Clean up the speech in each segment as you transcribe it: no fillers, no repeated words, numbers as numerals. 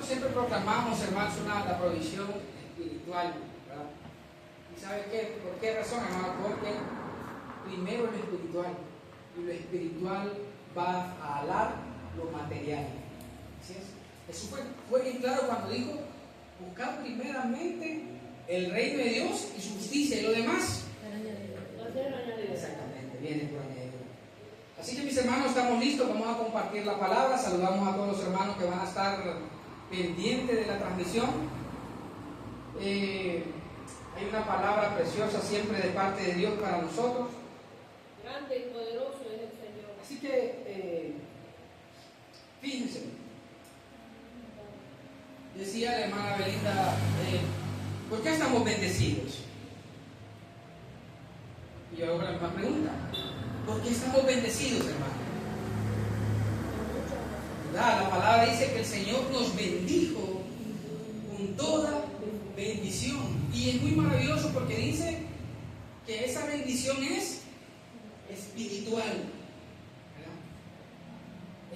siempre proclamamos, hermanos, la provisión espiritual, ¿verdad? ¿Y sabe qué? ¿Por qué razón, hermano? Porque primero lo espiritual, y lo espiritual va a alar lo material. ¿Así es? Eso fue bien claro cuando dijo: buscar primeramente el reino de Dios y su justicia, y lo demás exactamente viene por añadidura. Así que, mis hermanos, estamos listos, vamos a compartir la palabra. Saludamos a todos los hermanos que van a estar pendientes de la transmisión. Hay una palabra preciosa siempre de parte de Dios para nosotros. Grande y poderoso es el Señor. Así que, fíjense, decía la hermana Belinda, ¿por qué estamos bendecidos? Y yo hago la misma pregunta: ¿por qué estamos bendecidos, hermano? ¿Verdad? La palabra dice que el Señor nos bendijo con toda bendición. Y es muy maravilloso porque dice que esa bendición es espiritual, ¿verdad?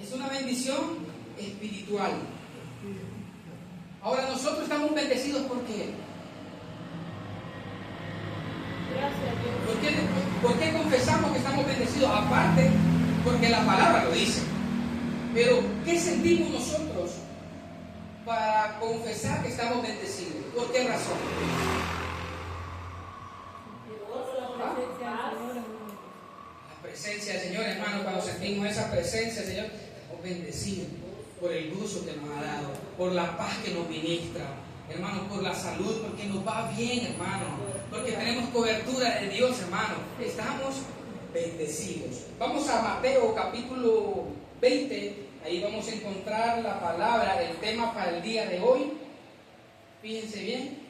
Es una bendición espiritual. Ahora, nosotros estamos bendecidos ¿por qué? Gracias a Dios. ¿Por qué confesamos que estamos bendecidos? Aparte, porque la palabra lo dice. Pero, ¿qué sentimos nosotros para confesar que estamos bendecidos? ¿Por qué razón? La presencia del Señor, hermano, cuando sentimos esa presencia del Señor, estamos bendecidos por el gozo que nos ha dado, por la paz que nos ministra, hermano, por la salud, porque nos va bien, hermano, porque tenemos cobertura de Dios, hermano. Estamos bendecidos. Vamos a Mateo capítulo 20, ahí vamos a encontrar la palabra, el tema para el día de hoy. Fíjense bien.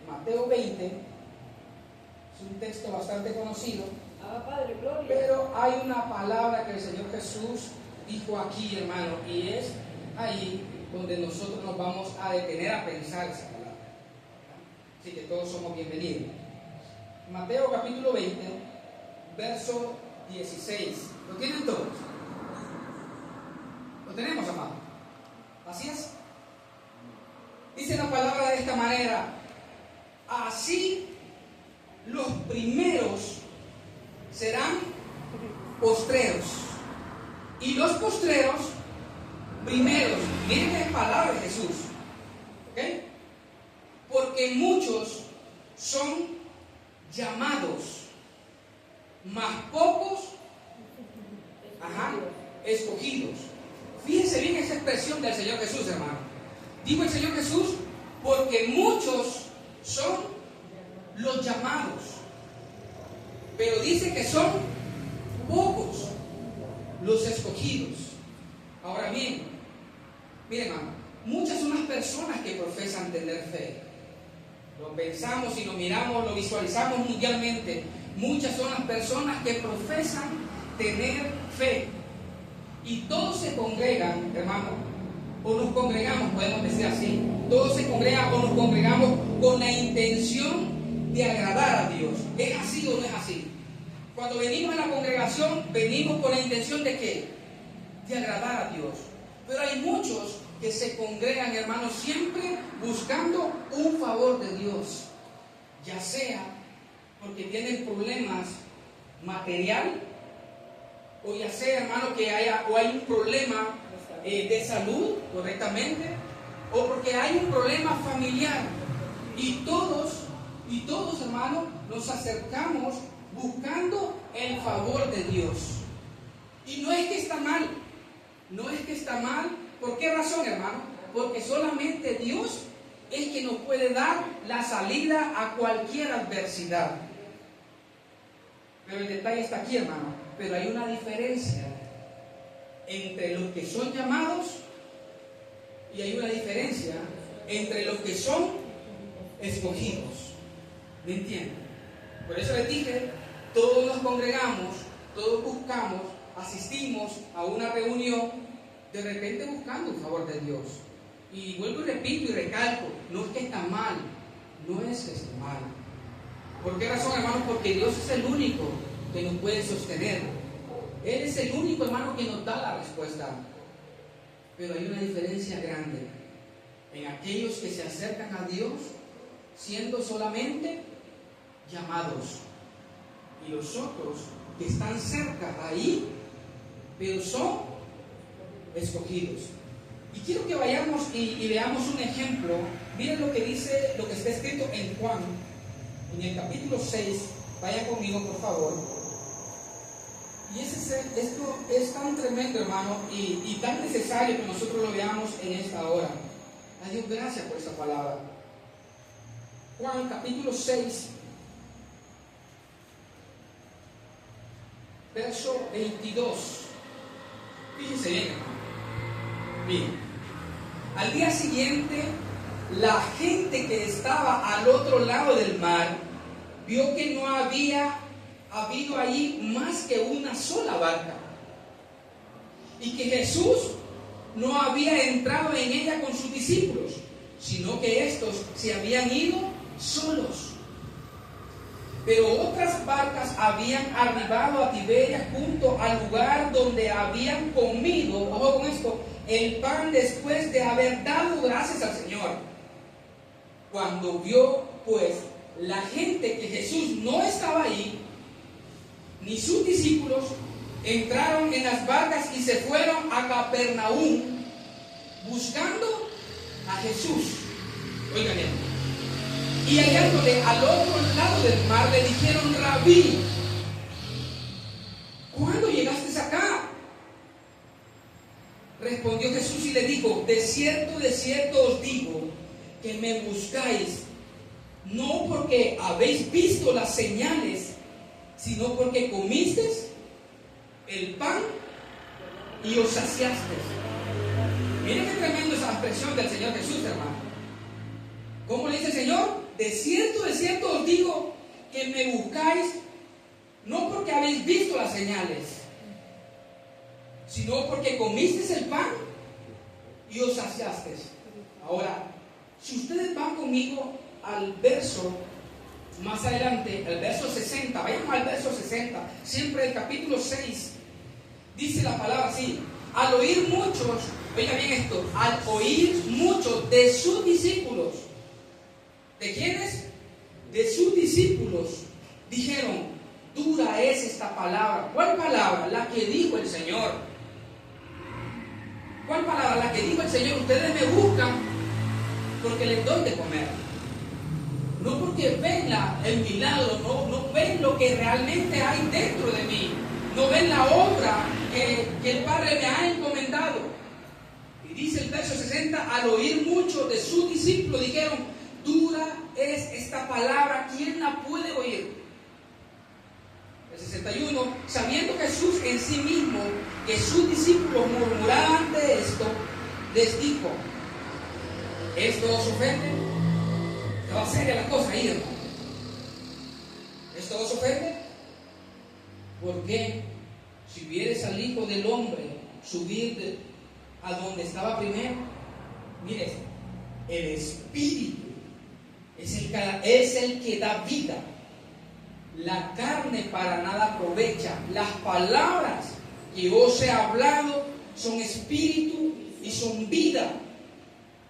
Mateo 20, es un texto bastante conocido. Padre, gloria. Pero hay una palabra que el Señor Jesús dijo aquí, hermano, y es ahí donde nosotros nos vamos a detener a pensar esa palabra. Así que todos somos bienvenidos. Mateo capítulo 20, verso 16. ¿Lo tienen todos? ¿Lo tenemos, amado? Así es. Dice la palabra de esta manera: así los primeros serán postreros, y los postreros primeros. Miren la palabra de Jesús, ¿ok? Porque muchos son llamados, mas pocos escogidos. Fíjense bien esa expresión del Señor Jesús, hermano. Dijo el Señor Jesús: porque muchos son los llamados, pero dice que son pocos los escogidos. Ahora bien, miren, hermano, muchas son las personas que profesan tener fe. Lo pensamos y lo miramos, lo visualizamos mundialmente. Muchas son las personas que profesan tener fe. Y todos se congregan, hermano, o nos congregamos, podemos decir así. Todos se congregan o nos congregamos con la intención de agradar a Dios. ¿Es así o no es así? Cuando venimos a la congregación, venimos con la intención de ¿qué? De agradar a Dios. Pero hay muchos que se congregan, hermanos, siempre buscando un favor de Dios, ya sea porque tienen problemas material, o ya sea, hermano, que hay un problema de salud, correctamente, o porque hay un problema familiar. Y todos, hermano, nos acercamos buscando el favor de Dios. Y no es que está mal, no es que está mal. ¿Por qué razón, hermano? Porque solamente Dios es que nos puede dar la salida a cualquier adversidad. Pero el detalle está aquí, hermano. Pero hay una diferencia entre los que son llamados y hay una diferencia entre los que son escogidos. ¿Me entienden? Por eso les dije, todos nos congregamos, todos buscamos, asistimos a una reunión, de repente buscando el favor de Dios. Y vuelvo y repito y recalco, no es que está mal, no es que está mal. ¿Por qué razón, hermanos? Porque Dios es el único que nos puede sostener. Él es el único, hermano, que nos da la respuesta. Pero hay una diferencia grande en aquellos que se acercan a Dios siendo solamente llamados, y los otros que están cerca ahí, pero son escogidos. Y quiero que vayamos y veamos un ejemplo. Miren lo que dice, lo que está escrito en Juan, en el capítulo 6. Vayan conmigo, por favor. Y esto es tan tremendo, hermano, y tan necesario que nosotros lo veamos en esta hora. A Dios gracias por esta palabra. Juan capítulo 6, verso 22. Fíjense bien, hermano. Bien. Al día siguiente, la gente que estaba al otro lado del mar vio que no había habido allí más que una sola barca, y que Jesús no había entrado en ella con sus discípulos, sino que estos se habían ido solos. Pero otras barcas habían arribado a Tiberias junto al lugar donde habían comido, ojo con esto, el pan después de haber dado gracias al Señor. Cuando vio pues la gente que Jesús no estaba ahí, ni sus discípulos, entraron en las barcas y se fueron a Capernaum buscando a Jesús. Oigan bien. Y hallándole al otro lado del mar, le dijeron: Rabí, ¿cuándo llegaste acá? Respondió Jesús y le dijo: de cierto os digo que me buscáis, no porque habéis visto las señales, sino porque comisteis el pan y os saciasteis. Miren qué tremendo esa expresión del Señor Jesús, hermano. ¿Cómo le dice el Señor? De cierto os digo que me buscáis, no porque habéis visto las señales, sino porque comisteis el pan y os saciasteis. Ahora, si ustedes van conmigo al verso más adelante, el verso 60, vayamos al verso 60, siempre el capítulo 6, dice la palabra así: al oír muchos, oiga bien esto, al oír muchos de sus discípulos, ¿de quiénes? De sus discípulos, dijeron: dura es esta palabra. ¿Cuál palabra? La que dijo el Señor. ¿Cuál palabra? La que dijo el Señor: ustedes me buscan porque les doy de comer. No porque ven el milagro, no ven lo que realmente hay dentro de mí, no ven la obra que el Padre me ha encomendado. Y dice el verso 60: al oír muchos de sus discípulos dijeron: dura es esta palabra, ¿quién la puede oír? El 61, sabiendo Jesús en sí mismo que sus discípulos murmuraban de esto, les dijo: ¿esto os ofende? Estaba seria la cosa ahí, hermano. ¿Esto os ofende? ¿Por qué? Si vieres al Hijo del Hombre subir a donde estaba primero, mire, el Espíritu es el que da vida. La carne para nada aprovecha. Las palabras que os he hablado son espíritu y son vida.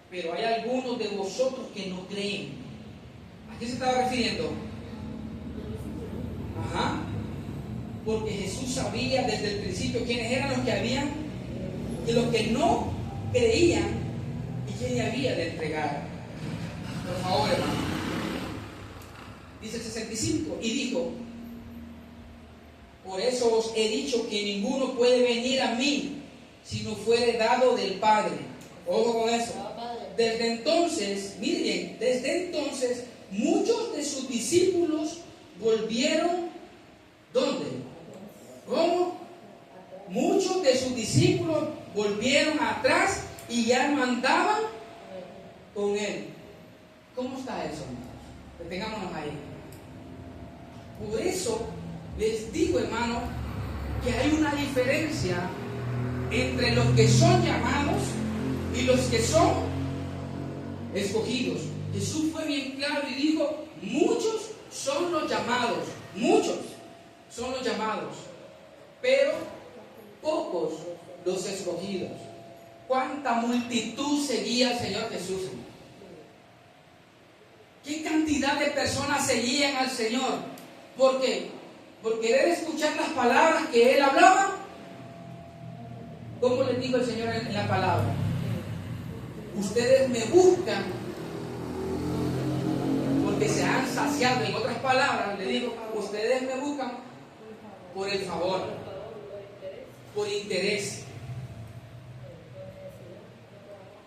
Pero hay algunos de vosotros que no creen. ¿A qué se estaba refiriendo? Ajá. Porque Jesús sabía desde el principio quiénes eran los que habían y los que no creían y quién había de entregar. Por favor, hermano. Dice el 65, y dijo: por eso os he dicho que ninguno puede venir a mí si no fuere dado del Padre. Ojo con eso. Desde entonces, miren bien, desde entonces muchos de sus discípulos volvieron, ¿dónde? ¿Cómo? Muchos de sus discípulos volvieron atrás y ya no andaban con él. ¿Cómo está eso, hermanos? Detengámonos ahí. Por eso les digo, hermano, que hay una diferencia entre los que son llamados y los que son escogidos. Jesús fue bien claro y dijo: muchos son los llamados, muchos son los llamados, pero pocos los escogidos. ¿Cuánta multitud seguía al Señor Jesús? ¿Qué cantidad de personas seguían al Señor? ¿Por qué? ¿Por querer escuchar las palabras que Él hablaba? ¿Cómo les dijo el Señor en la palabra? Ustedes me buscan porque se han saciado. En otras palabras, le digo, ustedes me buscan por el favor, por interés.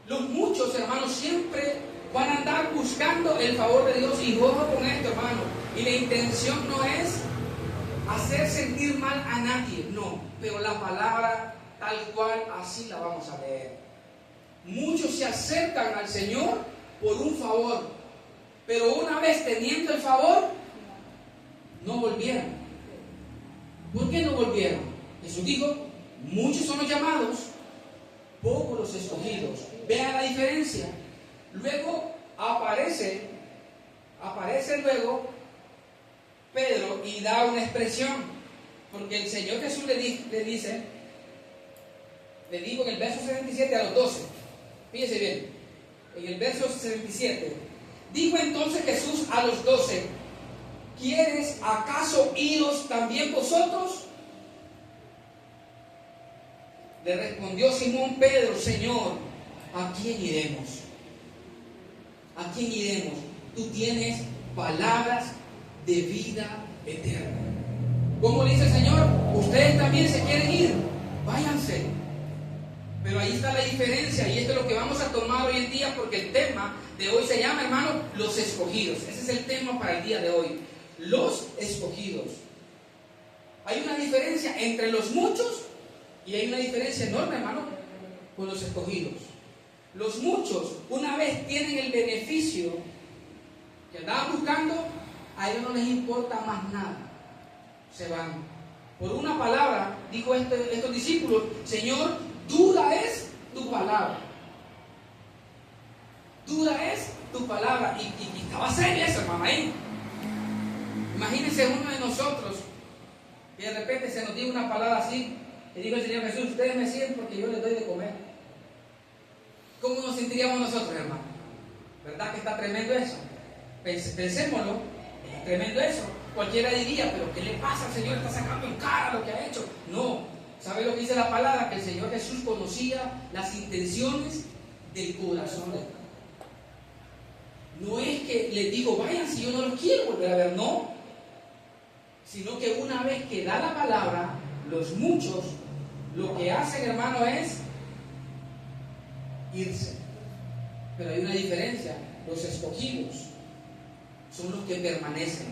Los muchos hermanos siempre van a andar buscando el favor de Dios. Y ojo con esto, hermano. Y la intención no es hacer sentir mal a nadie, no. Pero la palabra tal cual así la vamos a leer. Muchos se acercan al Señor por un favor, pero una vez teniendo el favor, no volvieron. ¿Por qué no volvieron? Jesús dijo, muchos son los llamados, pocos los escogidos. Vean la diferencia. Luego aparece luego Pedro y da una expresión, porque el Señor Jesús le dijo en el verso 77 a los 12, fíjese bien, en el verso 77, dijo entonces Jesús a los 12, ¿quieres acaso iros también vosotros? Le respondió Simón Pedro, Señor, ¿a quién iremos? ¿A quién iremos? Tú tienes palabras de vida eterna. ¿Cómo le dice el Señor? Ustedes también se quieren ir, váyanse. Pero ahí está la diferencia, y esto es lo que vamos a tomar hoy en día, porque el tema de hoy se llama, hermano, los escogidos. Ese es el tema para el día de hoy, los escogidos. Hay una diferencia entre los muchos y hay una diferencia enorme, hermano, con los escogidos. Los muchos, una vez tienen el beneficio que andaban buscando, a ellos no les importa más nada. Se van. Por una palabra, dijo estos discípulos, Señor, dura es tu palabra. Dura es tu palabra. Y estaba seria eso, hermano, ahí. Imagínense uno de nosotros que de repente se nos diga una palabra así. Y digo al Señor Jesús, ustedes me siguen porque yo les doy de comer. ¿Cómo nos sentiríamos nosotros, hermano? ¿Verdad que está tremendo eso? Pensémoslo, es tremendo eso. Cualquiera diría, pero ¿qué le pasa al Señor? Está sacando en cara lo que ha hecho. No, ¿sabe lo que dice la palabra? Que el Señor Jesús conocía las intenciones del corazón de Dios. No es que les digo, vayan si yo no los quiero volver a ver, no. Sino que una vez que da la palabra, los muchos lo que hacen, hermano, es irse. Pero hay una diferencia. Los escogidos son los que permanecen.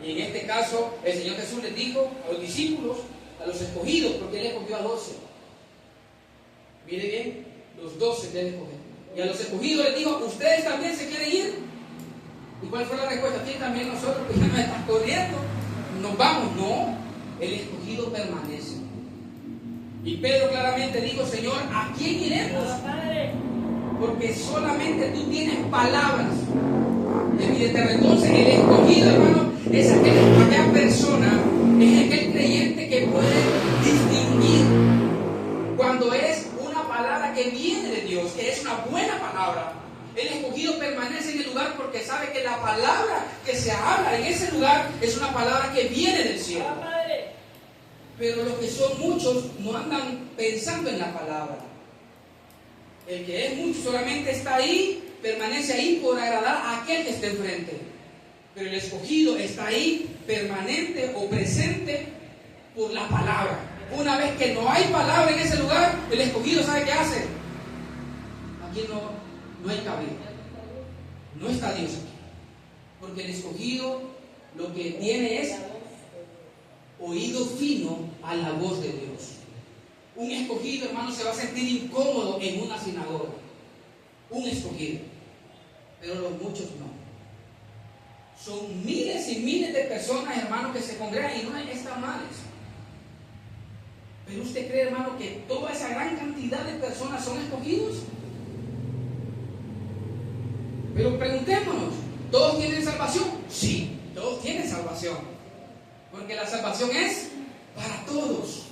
Y en este caso, el Señor Jesús les dijo a los discípulos, a los escogidos, porque Él escogió a 12. Mire bien, los 12 que Él escogió. Y a los escogidos les dijo, ¿ustedes también se quieren ir? ¿Y cuál fue la respuesta? Sí, también nosotros, que ya nos están corriendo, nos vamos. No, el escogido permanece. Y Pedro claramente dijo, Señor, ¿a quién iremos? Porque solamente tú tienes palabras de vida eterna. Entonces el escogido, hermano, es aquella persona, es aquel creyente que puede distinguir cuando es una palabra que viene de Dios, que es una buena palabra. El escogido permanece en el lugar porque sabe que la palabra que se habla en ese lugar es una palabra que viene del cielo. Pero los que son muchos no andan pensando en la palabra. El que es mucho solamente está ahí, permanece ahí por agradar a aquel que esté enfrente. Pero el escogido está ahí, permanente o presente por la palabra. Una vez que no hay palabra en ese lugar, el escogido ¿sabe qué hace? Aquí no hay cabida. No está Dios aquí. Porque el escogido lo que tiene es oído fino a la voz de Dios. Un escogido, hermano, se va a sentir incómodo en una sinagoga. Un escogido. Pero los muchos no. Son miles y miles de personas, hermano, que se congregan y no está mal eso. Pero usted cree, hermano, que toda esa gran cantidad de personas son escogidos. Pero preguntémonos, ¿todos tienen salvación? Sí, todos tienen salvación. Porque la salvación es para todos.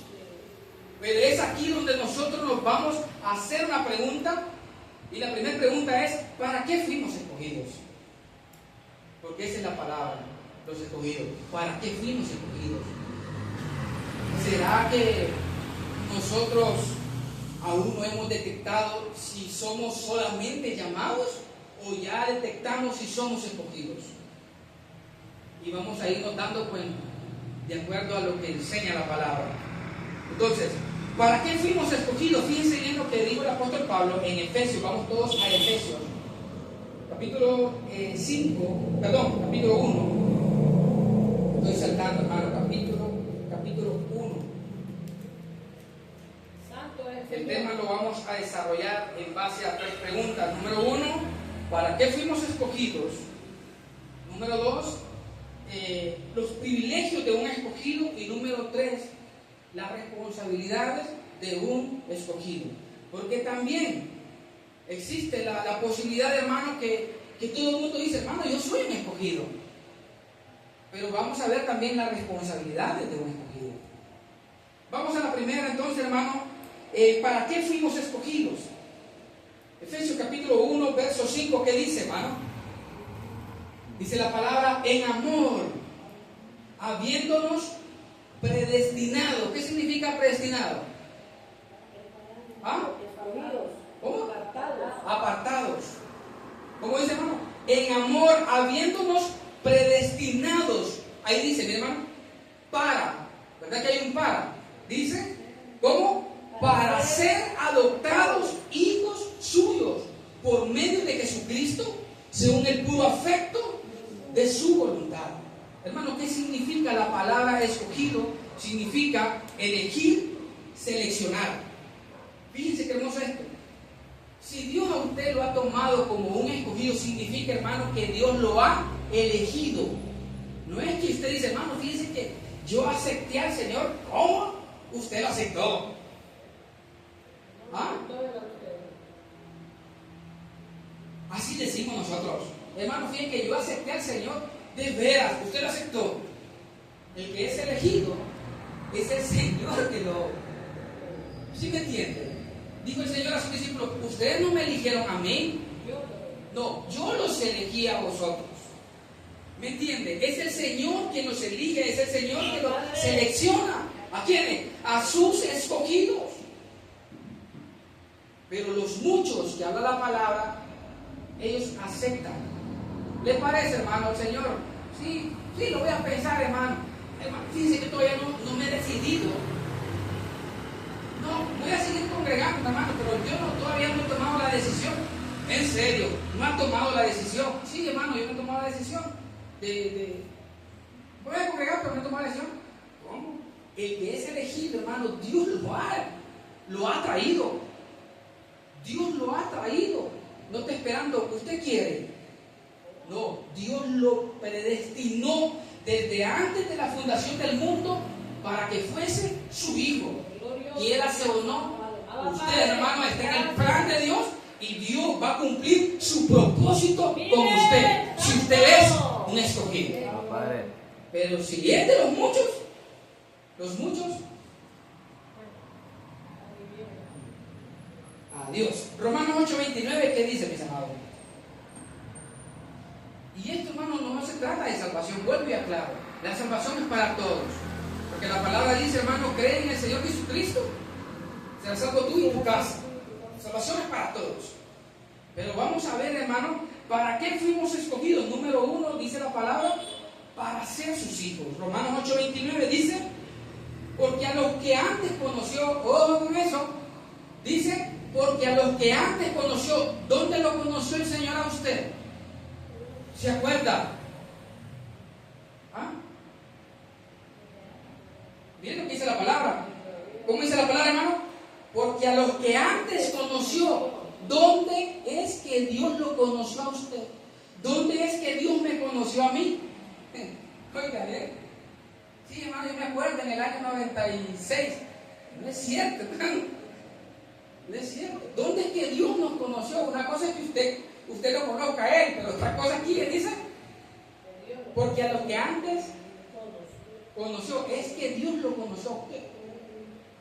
Pero es aquí donde nosotros nos vamos a hacer una pregunta. Y la primera pregunta es, ¿para qué fuimos escogidos? Porque esa es la palabra, los escogidos. ¿Para qué fuimos escogidos? ¿Será que nosotros aún no hemos detectado si somos solamente llamados o ya detectamos si somos escogidos? Y vamos a irnos dando cuenta de acuerdo a lo que enseña la palabra. Entonces, ¿para qué fuimos escogidos? Fíjense bien lo que dijo el apóstol Pablo en Efesios. Vamos todos a Efesios. Capítulo 1. Estoy saltando, hermano. Capítulo 1. El tema lo vamos a desarrollar en base a 3 preguntas. Número 1, ¿para qué fuimos escogidos? Número 2, los privilegios de un escogido. Y número 3, las responsabilidades de un escogido. Porque también existe la posibilidad, hermano, que todo el mundo dice, hermano, yo soy un escogido. Pero vamos a ver también las responsabilidades de un escogido. Vamos a la primera entonces, hermano. ¿Para qué fuimos escogidos? Efesios capítulo 1, verso 5, ¿qué dice, hermano? Dice la palabra, en amor, habiéndonos predestinado. ¿Qué significa predestinado? ¿Ah? ¿Cómo? Apartados. ¿Cómo dice, hermano? En amor, habiéndonos predestinados. Ahí dice, mi hermano, para. ¿Verdad que hay un para? Dice, ¿cómo? Para ser adoptados hijos suyos por medio de Jesucristo, según el puro afecto de su voluntad. Hermano, ¿qué significa la palabra escogido? Significa elegir, seleccionar. Fíjense qué hermoso esto. Si Dios a usted lo ha tomado como un escogido, significa, hermano, que Dios lo ha elegido. No es que usted dice, hermano, fíjense que yo acepté al Señor. ¿Cómo? Usted lo aceptó. ¿Ah? Así decimos nosotros. Hermano, fíjense que yo acepté al Señor. De veras, usted lo aceptó. El que es elegido es el Señor que lo... ¿Sí me entiende? Dijo el Señor a sus discípulos, ustedes no me eligieron a mí. No, yo los elegí a vosotros. ¿Me entiende? Es el Señor quien los elige, es el Señor que los selecciona. ¿A quiénes? A sus escogidos. Pero los muchos que habla la palabra, ellos aceptan. ¿Le parece, hermano, al Señor? Sí, lo voy a pensar, hermano. Fíjense que todavía no me he decidido. No, voy a seguir congregando, hermano, pero yo todavía no he tomado la decisión. En serio, no ha tomado la decisión. Sí, hermano, yo no he tomado la decisión. Voy a congregar, pero no he tomado la decisión. ¿Cómo? El que es elegido, hermano, Dios lo ha traído. Dios lo ha traído. No está esperando, usted quiere. No, Dios lo predestinó desde antes de la fundación del mundo para que fuese su hijo. Quiérase o no, usted, hermano, está en el plan de Dios y Dios va a cumplir su propósito con usted. Si usted es un escogido. Pero si es de los muchos, adiós. Romanos 8:29, ¿qué dice, mis amados? Y esto, hermano, no se trata de salvación, vuelvo y aclaro. La salvación es para todos. Porque la palabra dice, hermano, cree en el Señor Jesucristo, serás salvo tú y tu casa. La salvación es para todos. Pero vamos a ver, hermano, ¿para qué fuimos escogidos? Número 1, dice la palabra, para ser sus hijos. Romanos 8:29 dice, porque a los que antes conoció, ojo con eso, dice, porque a los que antes conoció, ¿dónde lo conoció el Señor a usted? ¿Se acuerda? ¿Ah? Miren lo que dice la palabra. ¿Cómo dice la palabra, hermano? Porque a los que antes conoció, ¿dónde es que Dios lo conoció a usted? ¿Dónde es que Dios me conoció a mí? Oiga, sí, hermano, yo me acuerdo en el año 96. No es cierto, hermano. No es cierto. ¿Dónde es que Dios nos conoció? Una cosa es que usted lo conozca a Él, pero otra cosa aquí le dice, porque a los que antes conoció, es que Dios lo conoció a usted.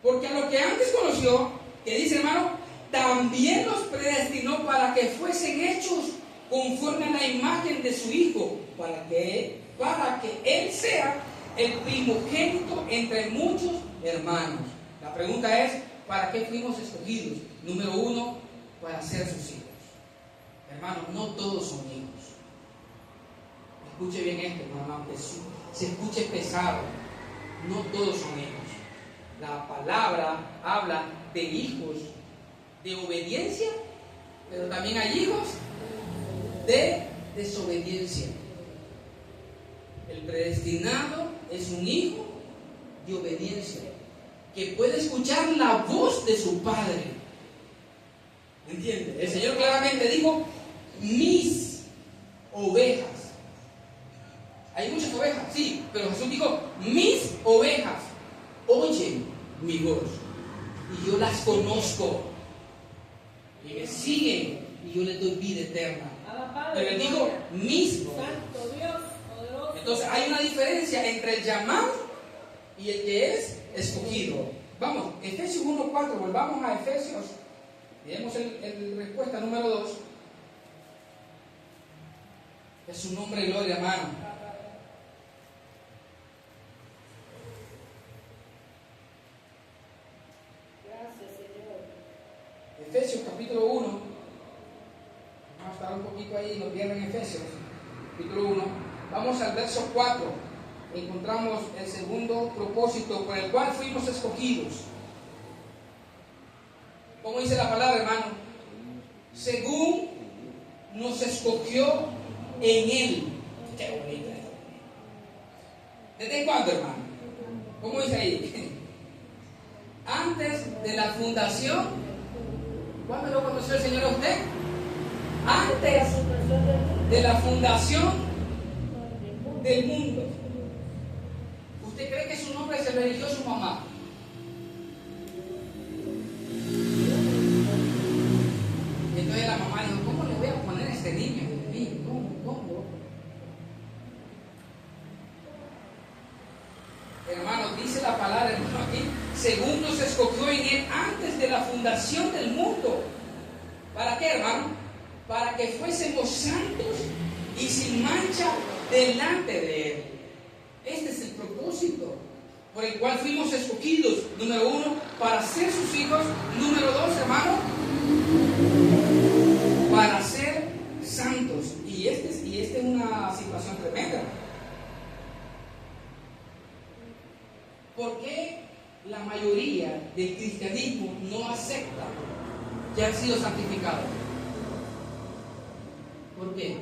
Porque a lo que antes conoció, que dice hermano, también los predestinó para que fuesen hechos conforme a la imagen de su Hijo, para que Él sea el primogénito entre muchos hermanos. La pregunta es, ¿para qué fuimos escogidos? Número uno, para ser sus hijos. Hermanos, no todos son hijos. Escuche bien esto, hermano, que se escuche pesado. No todos son hijos. La palabra habla de hijos de obediencia, pero también hay hijos de desobediencia. El predestinado es un hijo de obediencia, que puede escuchar la voz de su padre. ¿Entiende? El Señor claramente dijo, mis ovejas. Hay muchas ovejas, sí, pero Jesús dijo, mis ovejas oyen mi voz y yo las conozco y me siguen y yo les doy vida eterna. Pero él dijo, mis ovejas. Entonces hay una diferencia entre el llamado y el que es escogido. Vamos, Efesios 1:4, volvamos a Efesios. Tenemos el respuesta número 2. Es su nombre y gloria, hermano. Gracias, Señor. Efesios capítulo 1. Vamos a estar un poquito ahí, nos vieron en Efesios, capítulo 1. Vamos al verso 4. Encontramos el segundo propósito por el cual fuimos escogidos. ¿Cómo dice la palabra, hermano? Según nos escogió en Él. Qué bonito. ¿Desde cuándo, hermano? ¿Cómo dice ahí? Antes de la fundación. ¿Cuándo lo conoció el Señor a usted? Antes de la fundación del mundo. ¿Usted cree que su nombre se lo eligió su mamá? Entonces la mamá dijo, ¿cómo le voy a poner a este niño? ¿Cómo? Hermano, dice la palabra, hermano, aquí, según nos escogió en Él antes de la fundación del mundo. ¿Para qué, hermano? Para que fuésemos santos y sin mancha delante de Él. Este es el propósito por el cual fuimos escogidos. Número 1, para ser sus hijos. Número 2, hermano, para ser santos. Y esta es una situación tremenda. ¿Por qué la mayoría del cristianismo no acepta que han sido santificados? ¿Por qué?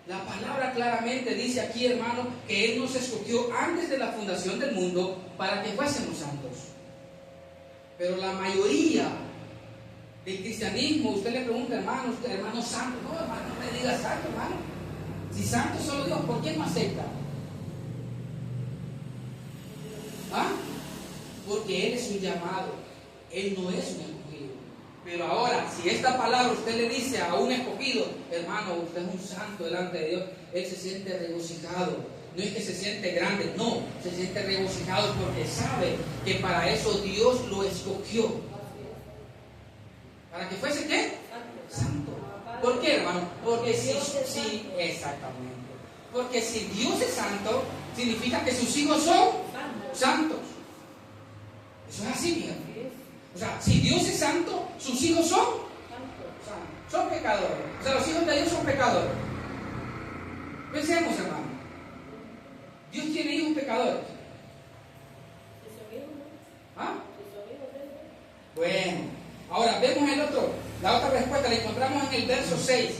La palabra claramente dice aquí, hermano, que Él nos escogió antes de la fundación del mundo para que fuésemos santos. Pero la mayoría del cristianismo, usted le pregunta, hermano santo. No, hermano, no le diga santo, hermano. Si santo es solo Dios, ¿por qué no acepta? ¿Ah? Porque Él es un llamado. Él no es un escogido. Pero ahora, si esta palabra usted le dice a un escogido, hermano, usted es un santo delante de Dios, él se siente regocijado. No es que se siente grande, no, se siente regocijado porque sabe que para eso Dios lo escogió. ¿Para que fuese qué? Santo. ¿Por qué, hermano? Porque si exactamente. Porque si Dios es santo, significa que sus hijos son santos. Eso es así, mira. O sea, si Dios es santo, sus hijos son santos. Son pecadores. O sea, los hijos de Dios son pecadores. Pensemos, hermano. Dios tiene hijos pecadores. ¿Ah? Bueno, ahora vemos la otra respuesta, la encontramos en el verso 6.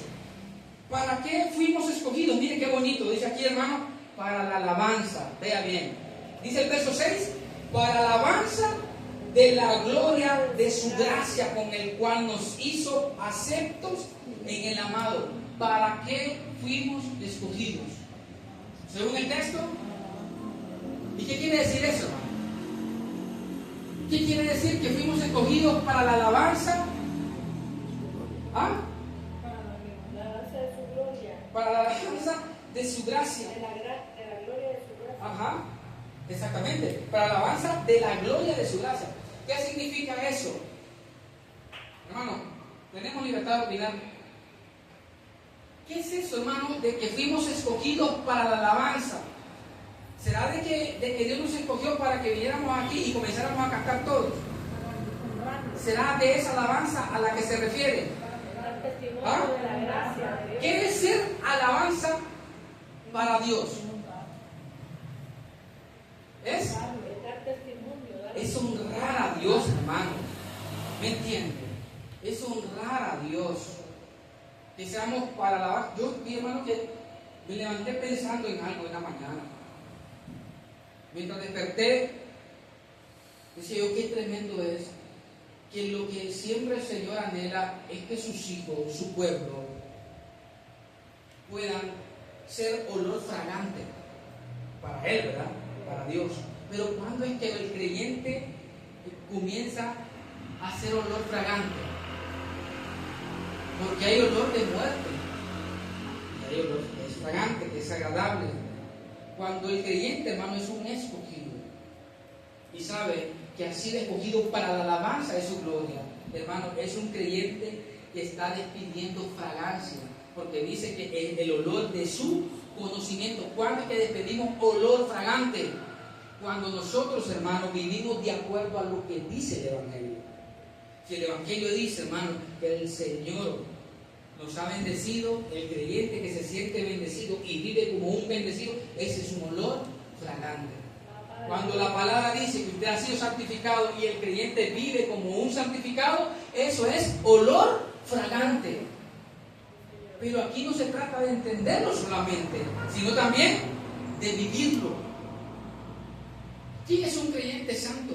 ¿Para qué fuimos escogidos? Mire qué bonito, dice aquí, hermano, para la alabanza. Vea bien. Dice el verso 6, para la alabanza de la gloria de su gracia con el cual nos hizo aceptos en el amado. ¿Para qué fuimos escogidos? Según el texto. ¿Y qué quiere decir eso, hermano? ¿Qué quiere decir que fuimos escogidos para la alabanza? ¿Ah? Para la alabanza de su gloria. Para la alabanza de su gracia. De la gloria de su gracia. Ajá. Exactamente, para la alabanza de la gloria de su gracia. ¿Qué significa eso? Hermano, tenemos libertad de opinar. ¿Qué es eso, hermano, de que fuimos escogidos para la alabanza? ¿Será de que Dios nos escogió para que viniéramos aquí y comenzáramos a cantar todos? ¿Será de esa alabanza a la que se refiere? ¿Ah? ¿Qué es ser alabanza para Dios? Es honrar a Dios, hermano. ¿Me entiende? Es honrar a Dios. Que seamos para alabar. Yo, mi hermano, que me levanté pensando en algo en la mañana. Mientras desperté, decía yo, qué tremendo es que lo que siempre el Señor anhela es que sus hijos, su pueblo, puedan ser olor fragante para Él, ¿verdad? Para Dios. Pero ¿cuándo es que el creyente comienza a ser olor fragante? Porque hay olor de muerte, y hay olor que es fragante, que es agradable. Cuando el creyente, hermano, es un escogido y sabe que ha sido escogido para la alabanza de su gloria, hermano, es un creyente que está despidiendo fragancia, porque dice que el olor de su conocimiento. ¿Cuándo es que despedimos olor fragante? Cuando nosotros, hermanos, vivimos de acuerdo a lo que dice el Evangelio. Si el Evangelio dice, hermano, que el Señor nos ha bendecido, el creyente que se siente bendecido y vive como un bendecido, ese es un olor fragante. Cuando la palabra dice que usted ha sido santificado y el creyente vive como un santificado, eso es olor fragante. Pero aquí no se trata de entenderlo solamente, sino también de vivirlo. ¿Quién es un creyente santo?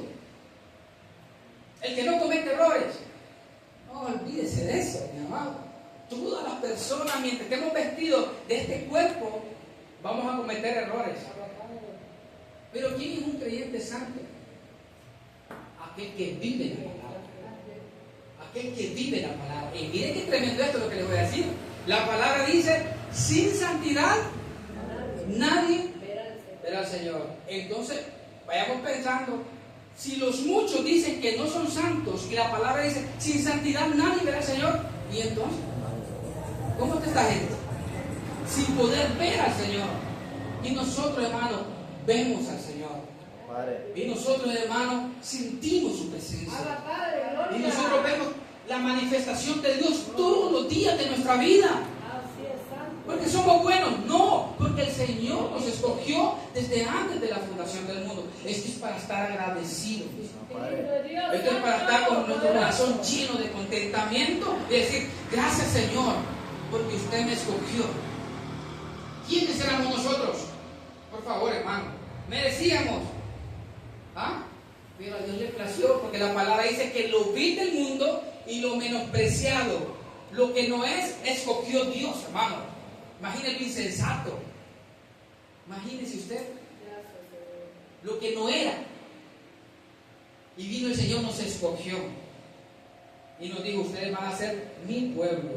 El que no comete errores. No olvídese de eso, mi amado. Todas las personas, mientras estemos vestidos de este cuerpo, vamos a cometer errores. Pero ¿quién es un creyente santo? Aquel que vive la palabra. Aquel que vive la palabra. Y miren qué tremendo esto lo que les voy a decir. La palabra dice, sin santidad nadie verá al Señor. Entonces, vayamos pensando, si los muchos dicen que no son santos y la palabra dice, sin santidad nadie verá al Señor, ¿y entonces? ¿Cómo está esta gente? Sin poder ver al Señor. Y nosotros, hermanos, vemos al Señor. Y nosotros, hermanos, sentimos su presencia. Y nosotros vemos la manifestación de Dios todos los días de nuestra vida. Porque somos buenos, no, porque el Señor nos escogió desde antes de la fundación del mundo. Esto es para estar agradecidos. Esto es para estar con nuestro corazón lleno de contentamiento y decir, gracias Señor, porque usted me escogió. ¿Quiénes éramos nosotros? Por favor, hermano, merecíamos. ¿Ah? Pero a Dios le plació, porque la palabra dice que lo vil del mundo y lo menospreciado, lo que no es, escogió Dios, hermano. Imagínese el insensato. Imagínese usted lo que no era. Y vino el Señor, nos escogió. Y nos dijo, ustedes van a ser mi pueblo.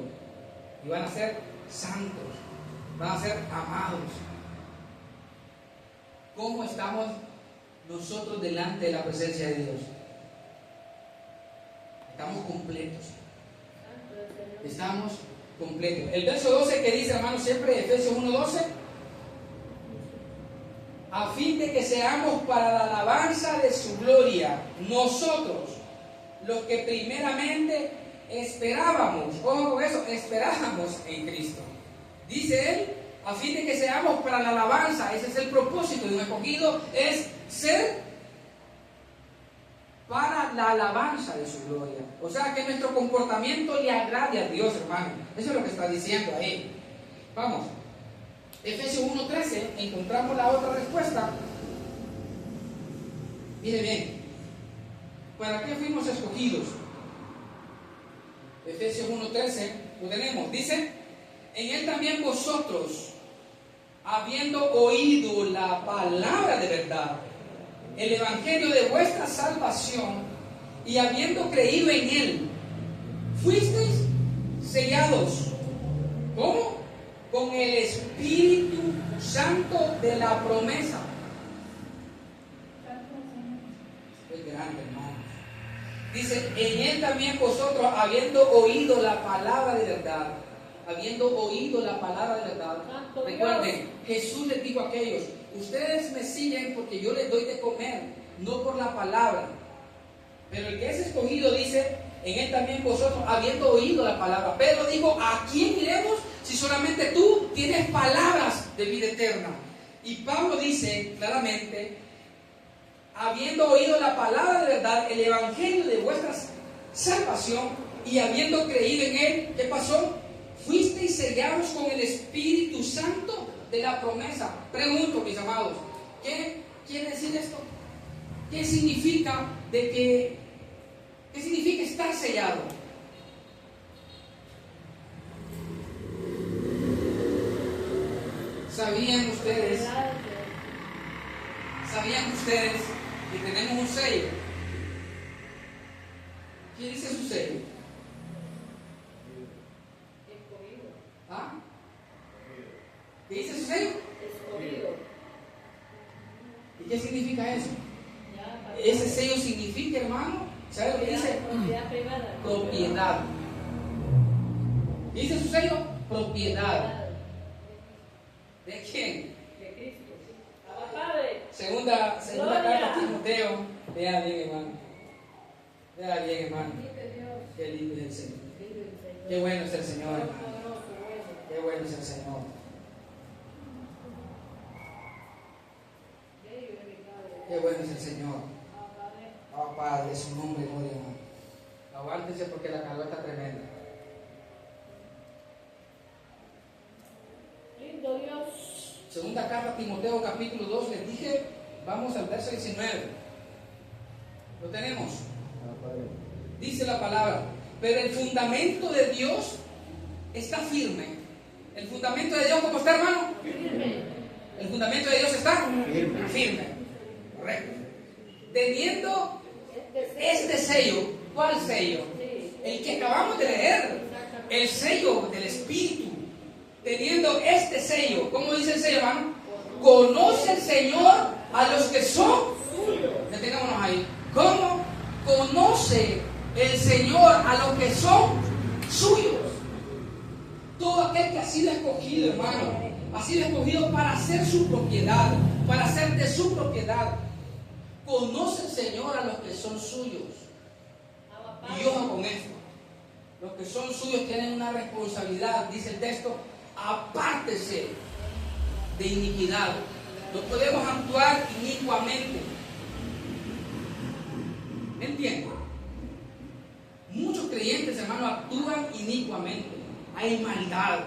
Y van a ser santos. Van a ser amados. ¿Cómo estamos nosotros delante de la presencia de Dios? Estamos completos. Estamos completos. El verso 12 que dice, hermano, siempre Efesios 1:12, a fin de que seamos para la alabanza de su gloria, nosotros, los que primeramente esperábamos, ojo con eso, esperábamos en Cristo. Dice él, a fin de que seamos para la alabanza, ese es el propósito de un escogido, es ser para la alabanza de su gloria. O sea, que nuestro comportamiento le agrade a Dios, hermano. Eso es lo que está diciendo ahí. Vamos. Efesios 1:13, encontramos la otra respuesta. Mire bien. ¿Para qué fuimos escogidos? Efesios 1:13, lo tenemos. Dice, en él también vosotros, habiendo oído la palabra de verdad, el evangelio de vuestra salvación, y habiendo creído en él, fuisteis sellados. ¿Cómo? Con el Espíritu Santo de la promesa. Dice, en él también vosotros, habiendo oído la palabra de verdad, habiendo oído la palabra de verdad. Recuerden, Jesús les dijo a aquellos, ustedes me siguen porque yo les doy de comer, no por la palabra. Pero el que es escogido dice, en él también vosotros, habiendo oído la palabra. Pedro dijo, ¿a quién iremos si solamente tú tienes palabras de vida eterna? Y Pablo dice claramente, habiendo oído la palabra de verdad, el evangelio de vuestra salvación, y habiendo creído en él, ¿qué pasó? Fuisteis sellados con el Espíritu Santo de la promesa. Pregunto, mis amados, ¿qué quiere decir esto? ¿Qué significa qué significa estar sellado? ¿Sabían ustedes que tenemos un sello? ¿Qué dice su sello? ¿Ah? ¿Qué dice su sello? Escogido. ¿Y qué significa eso? Ese sello significa, hermano, ¿sabe lo que dice? Propiedad privada. Propiedad. ¿Qué dice su sello? Propiedad. ¿De quién? De Cristo. Abba Padre. Segunda carta a Timoteo. Vea bien, hermano. Vea bien, hermano. Qué lindo es el Señor. Qué bueno es el Señor, hermano. Qué bueno es el Señor. Qué bueno es el Señor. Oh, Padre, es su nombre, gloria, hermano. Aguántense porque la calor está tremenda. Lindo Dios. Segunda carta a Timoteo, capítulo 2, les dije, vamos al verso 19. ¿Lo tenemos? Dice la palabra, pero el fundamento de Dios está firme. ¿El fundamento de Dios cómo está, hermano? Firme. El fundamento de Dios está firme. Correcto. Teniendo este sello, ¿cuál sello? El que acabamos de leer, el sello del Espíritu. Teniendo este sello, ¿cómo dice el sello, hermano? Conoce el Señor a los que son suyos. Detengámonos ahí. ¿Cómo conoce el Señor a los que son suyos? Todo aquel que ha sido escogido, hermano, ha sido escogido para ser su propiedad, para ser de su propiedad. Conoce el Señor a los que son suyos. Y ojo con esto. Los que son suyos tienen una responsabilidad, dice el texto, apártese de iniquidad. No podemos actuar inicuamente. ¿Me entienden? Muchos creyentes, hermano, actúan inicuamente. Hay maldad.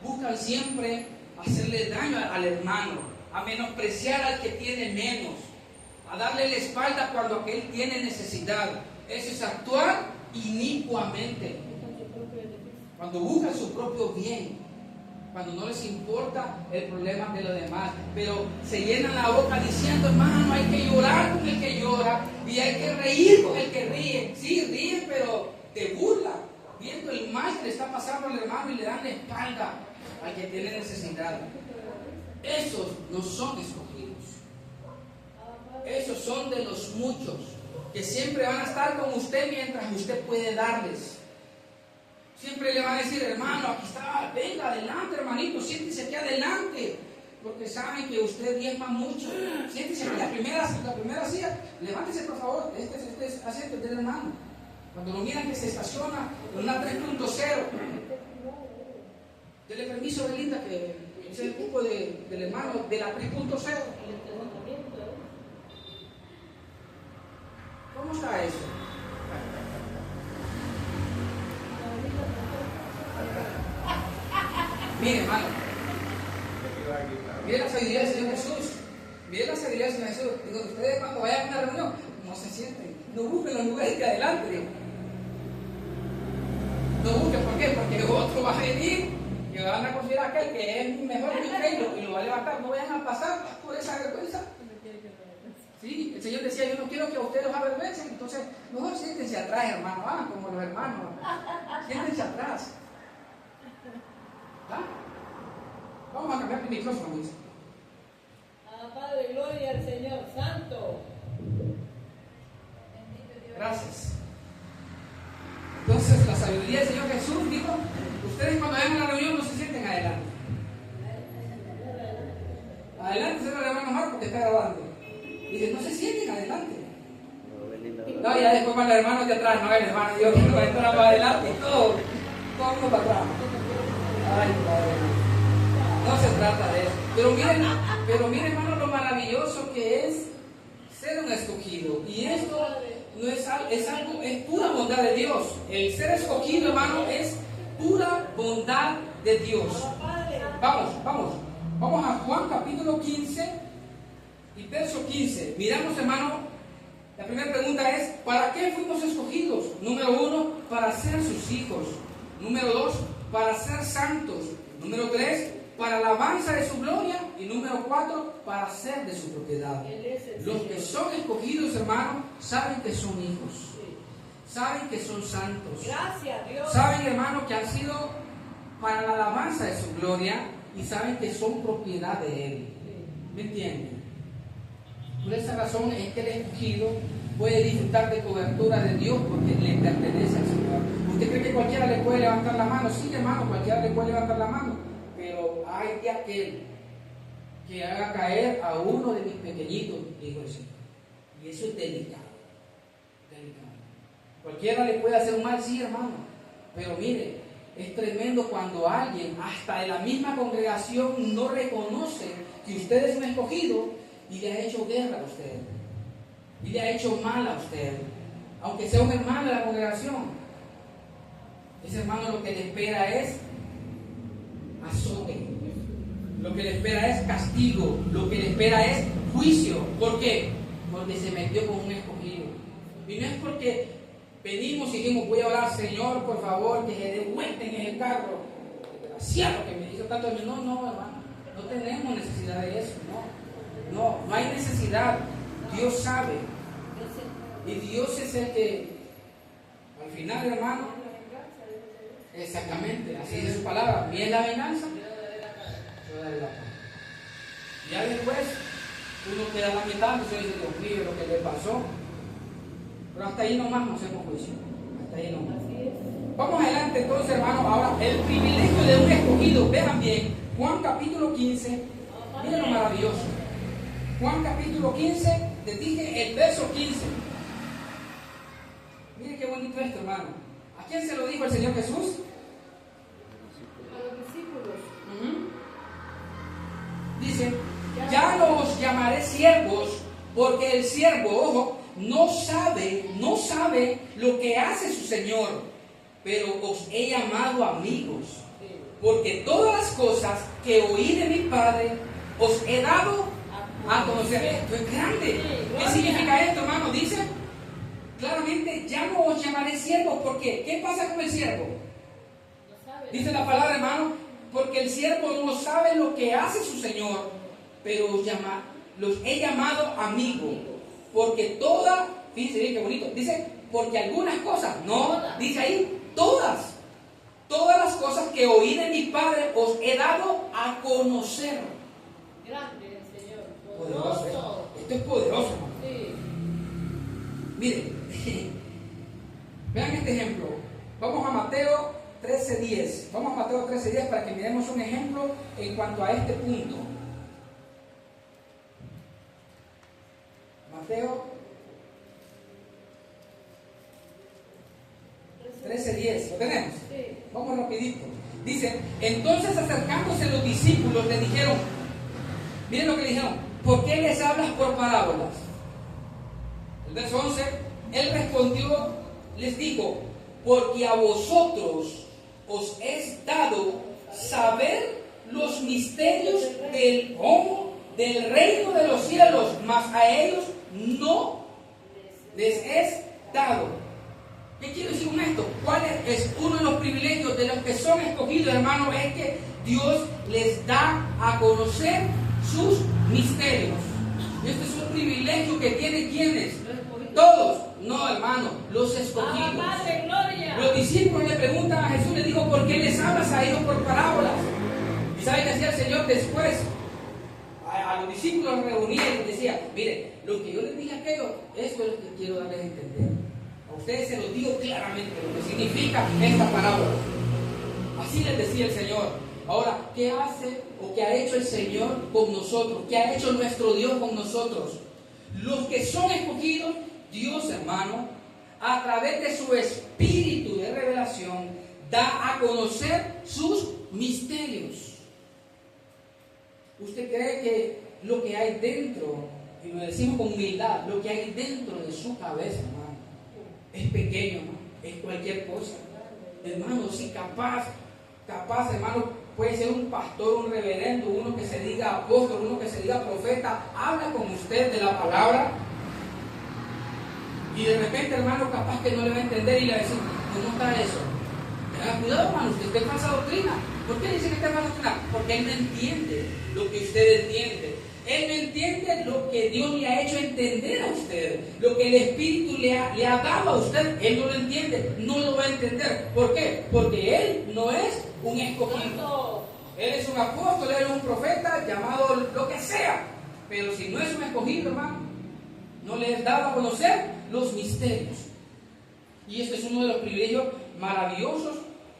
Buscan siempre hacerle daño al hermano, a menospreciar al que tiene menos, a darle la espalda cuando aquel tiene necesidad. Eso es actuar inicuamente. Cuando buscan su propio bien, cuando no les importa el problema de los demás, pero se llenan la boca diciendo, hermano, hay que llorar con el que llora y hay que reír con el que ríe. Sí, ríen, pero te burlan, viendo el mal que le está pasando al hermano y le dan la espalda al que tiene necesidad. Esos no son escogidos. Esos son de los muchos que siempre van a estar con usted mientras usted puede darles. Siempre le van a decir, hermano, aquí está, venga adelante, hermanito, siéntese aquí adelante, porque saben que usted diezma mucho. Siéntese aquí, la primera silla, levántese por favor, este asiento del hermano. Cuando lo miran que se estaciona en una 3.0, dele permiso, Belinda, que es el cupo del hermano de la 3.0. ¿Cómo está eso? Mire, hermano, mire la sabiduría del Señor Jesús. Mire la sabiduría del Señor Jesús. Digo, ustedes cuando vayan a una reunión, no se sienten, no busquen los lugares de adelante. No busquen, ¿por qué? Porque otro va a venir y van a considerar aquel que es mejor que usted y lo va a levantar. No vayan a pasar por esa vergüenza. Sí, el Señor decía, yo no quiero que a ustedes los avergüencen, entonces mejor siéntense atrás, hermano, como los hermanos. Siéntense atrás. ¿Ah? Vamos a cambiar el micrófono, dice. Padre, gloria al Señor Santo. Gracias. Entonces la sabiduría del Señor Jesús dijo, ustedes cuando vayan a la reunión no se sienten adelante. Adelante se lo le van a amar porque está grabando. Dice, no se sienten adelante. No, ya después van los hermanos de atrás, no, el hermano Dios que nos va a entrar para adelante y todo para atrás. Ay, Padre. No se trata de eso. Pero miren, hermano, lo maravilloso que es ser un escogido. Y esto no es algo, es pura bondad de Dios. El ser escogido, hermano, es pura bondad de Dios. Vamos a Juan capítulo 15 y verso 15. Miramos, hermano, la primera pregunta es, ¿para qué fuimos escogidos? Número 1, para ser sus hijos. Número 2, para ser santos. Número 3, para la alabanza de su gloria. Y número 4, para ser de su propiedad. Los que son escogidos, hermano, saben que son hijos. Saben que son santos. Gracias, Dios. Saben, hermano, que han sido para la alabanza de su gloria. Y saben que son propiedad de Él. ¿Me entienden? Por esa razón es que el escogido puede disfrutar de cobertura de Dios porque le pertenece al Señor. ¿Usted cree que cualquiera le puede levantar la mano? Sí, hermano, cualquiera le puede levantar la mano. Pero hay de aquel que haga caer a uno de mis pequeñitos, dijo el Señor. Y eso es delicado. Cualquiera le puede hacer un mal, sí, hermano. Pero mire, es tremendo cuando alguien, hasta de la misma congregación, no reconoce que usted es un escogido y le ha hecho guerra a usted. Y le ha hecho mal a usted. Aunque sea un hermano de la congregación. Ese hermano lo que le espera es azote. Lo que le espera es castigo. Lo que le espera es juicio. ¿Por qué? Porque se metió con un escogido. Y no es porque venimos y dijimos, voy a orar, Señor, por favor, que se dé vuelta en el carro. Desgraciado que me hizo tanto. No, hermano. No tenemos necesidad de eso. No hay necesidad. Dios sabe. Y Dios es el que, al final, hermano, exactamente, así es su palabra. Bien la venganza, yo daré la paz. Ya después, uno queda lamentando, y dice, Dios mío, lo que le pasó. Pero hasta ahí nomás no hacemos juicio. Hasta ahí nomás. Vamos adelante entonces, hermano. Ahora, el privilegio de un escogido. Vean bien, Juan capítulo 15. Miren lo maravilloso. Juan capítulo 15, les dije el verso 15. Miren qué bonito esto, hermano. ¿A quién se lo dijo el Señor Jesús? A los discípulos. Dice, ya no os llamaré siervos, porque el siervo, ojo, no sabe lo que hace su Señor, pero os he llamado amigos, porque todas las cosas que oí de mi Padre os he dado a conocer. Esto es grande. ¿Qué significa esto, hermano? Dice claramente, ya no os llamaré siervos. ¿Por qué? ¿Qué pasa con el siervo? Dice la palabra, hermano, porque el siervo no sabe lo que hace su Señor, pero los he llamado amigos. Porque fíjense bien qué bonito, dice, porque algunas cosas, no, dice ahí, todas las cosas que oí de mi Padre os he dado a conocer. Grande el Señor. Poderoso. Esto es poderoso. Sí. Miren, vean este ejemplo. Vamos a Mateo 13:10. Vamos a Mateo 13:10 para que miremos un ejemplo en cuanto a este punto. Mateo 13:10. ¿Lo tenemos? Sí. Vamos rapidito. Dice, entonces acercándose los discípulos le dijeron, miren lo que le dijeron, ¿por qué les hablas por parábolas? El verso 11, él respondió, les dijo, porque a vosotros os es dado saber los misterios del reino de los cielos, mas a ellos no les es dado. ¿Qué quiero decir con esto? ¿Cuál es uno de los privilegios de los que son escogidos, hermano? Es que Dios les da a conocer sus misterios. Este es un privilegio que tienen quienes, todos, no, hermano, los escogidos. Padre, gloria. Los discípulos le preguntan a Jesús, le dijo, ¿por qué les hablas a ellos por parábolas? ¿Y saben qué hacía el Señor después? A los discípulos los reunía y les decía, mire, lo que yo les dije a aquellos, esto es lo que quiero darles a entender. A ustedes se los digo claramente, lo que significa esta parábola. Así les decía el Señor. Ahora, ¿qué hace o qué ha hecho el Señor con nosotros? ¿Qué ha hecho nuestro Dios con nosotros? Los que son escogidos, Dios, hermano, a través de su espíritu de revelación, da a conocer sus misterios. ¿Usted cree que lo que hay dentro, y lo decimos con humildad, lo que hay dentro de su cabeza, hermano, es pequeño, hermano, es cualquier cosa? Hermano, si capaz, hermano, puede ser un pastor, un reverendo, uno que se diga apóstol, uno que se diga profeta, habla con usted de la palabra, y de repente, hermano, capaz que no le va a entender y le va a decir, ¿cómo está eso? Tenga cuidado, hermano, usted está en falsa doctrina. ¿Por qué dice que está en falsa doctrina? Porque él no entiende lo que usted entiende. Él no entiende lo que Dios le ha hecho entender a usted. Lo que el Espíritu le ha dado a usted, él no lo entiende, no lo va a entender. ¿Por qué? Porque él no es un escogido. Él es un apóstol, él es un profeta, llamado lo que sea. Pero si no es un escogido, hermano, no le es dado a conocer los misterios. Y este es uno de los privilegios maravillosos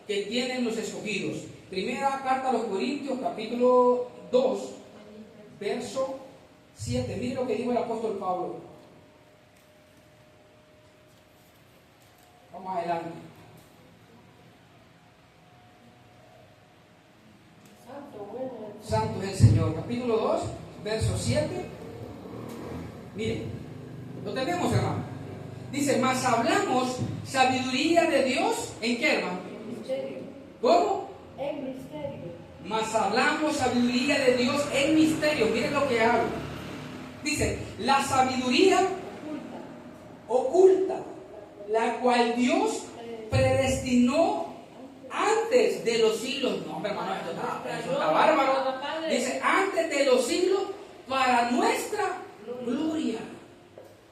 que tienen los escogidos. Primera carta a los Corintios, capítulo 2, verso 7. Mire lo que dijo el apóstol Pablo. Vamos adelante. Santo es el Señor. Capítulo 2, verso 7. Miren, lo tenemos, hermano. Dice, mas hablamos sabiduría de Dios, ¿en qué, hermano? En misterio. ¿Cómo? En misterio. Mas hablamos sabiduría de Dios en misterio. Miren lo que habla. Dice, la sabiduría oculta, la cual Dios predestinó antes de los siglos. No, hermano, esto está bárbaro. Dice, antes de los siglos, para nuestra gloria.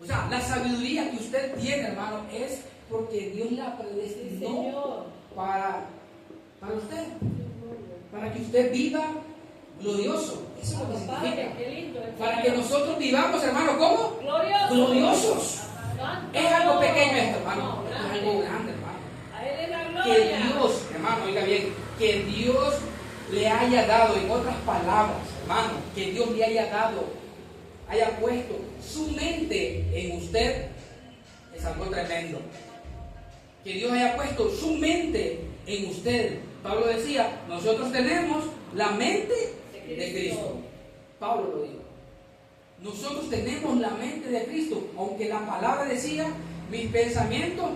O sea, la sabiduría que usted tiene, hermano, es porque Dios la predestinó para usted. Para que usted viva glorioso. Eso es lo que significa. Para que nosotros vivamos, hermano, ¿cómo? Gloriosos. Es algo pequeño esto, hermano. Es algo grande, hermano. Que Dios, hermano, oiga bien, que Dios le haya dado, en otras palabras, hermano, que Dios le haya puesto su mente en usted, es algo tremendo. Que Dios haya puesto su mente en usted. Pablo decía, nosotros tenemos la mente de Cristo. Pablo lo dijo. Nosotros tenemos la mente de Cristo, aunque la palabra decía, mis pensamientos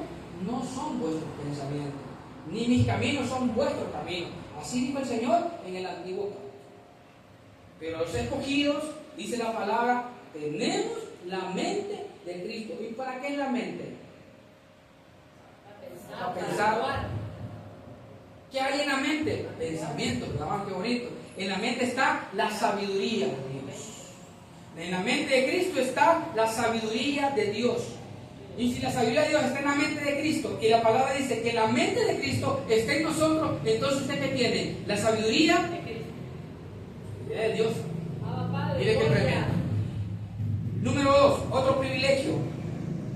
no son vuestros pensamientos, ni mis caminos son vuestros caminos. Así dijo el Señor en el Antiguo Pacto. Pero los escogidos, dice la palabra, tenemos la mente de Cristo. ¿Y para qué es la mente? Para pensar. ¿Qué hay en la mente? Pensamientos, ¿verdad? Qué bonito. En la mente está la sabiduría de Dios. En la mente de Cristo está la sabiduría de Dios. Y si la sabiduría de Dios está en la mente de Cristo, y la palabra dice que la mente de Cristo está en nosotros, entonces ¿usted qué tiene? La sabiduría de Dios. Mire qué tremendo. Número 2, otro privilegio.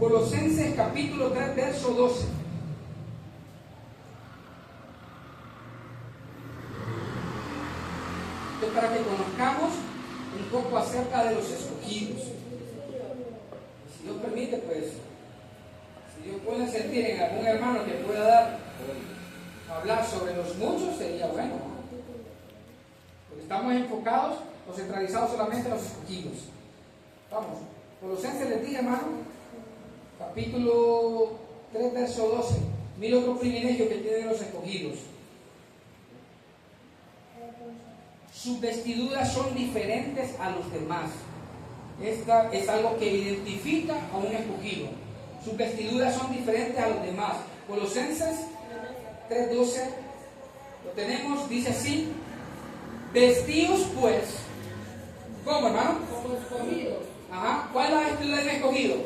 Colosenses capítulo 3, verso 12. Esto para que conozcamos un poco acerca de los escogidos. Si Dios permite, pues, si Dios puede sentir en algún hermano que pueda hablar sobre los muchos, sería bueno. Porque estamos enfocados o centralizados solamente en los escogidos. Vamos, Colosenses les dije, hermano, capítulo 3, verso 12. Mira otro privilegio que tienen los escogidos. Sus vestiduras son diferentes a los demás. Esta es algo que identifica a un escogido. Sus vestiduras son diferentes a los demás. Colosenses 3:12, lo tenemos, dice así: vestíos pues, ¿cómo, hermano? Como escogidos. Ajá, ¿cuál es la vestidura de un escogido?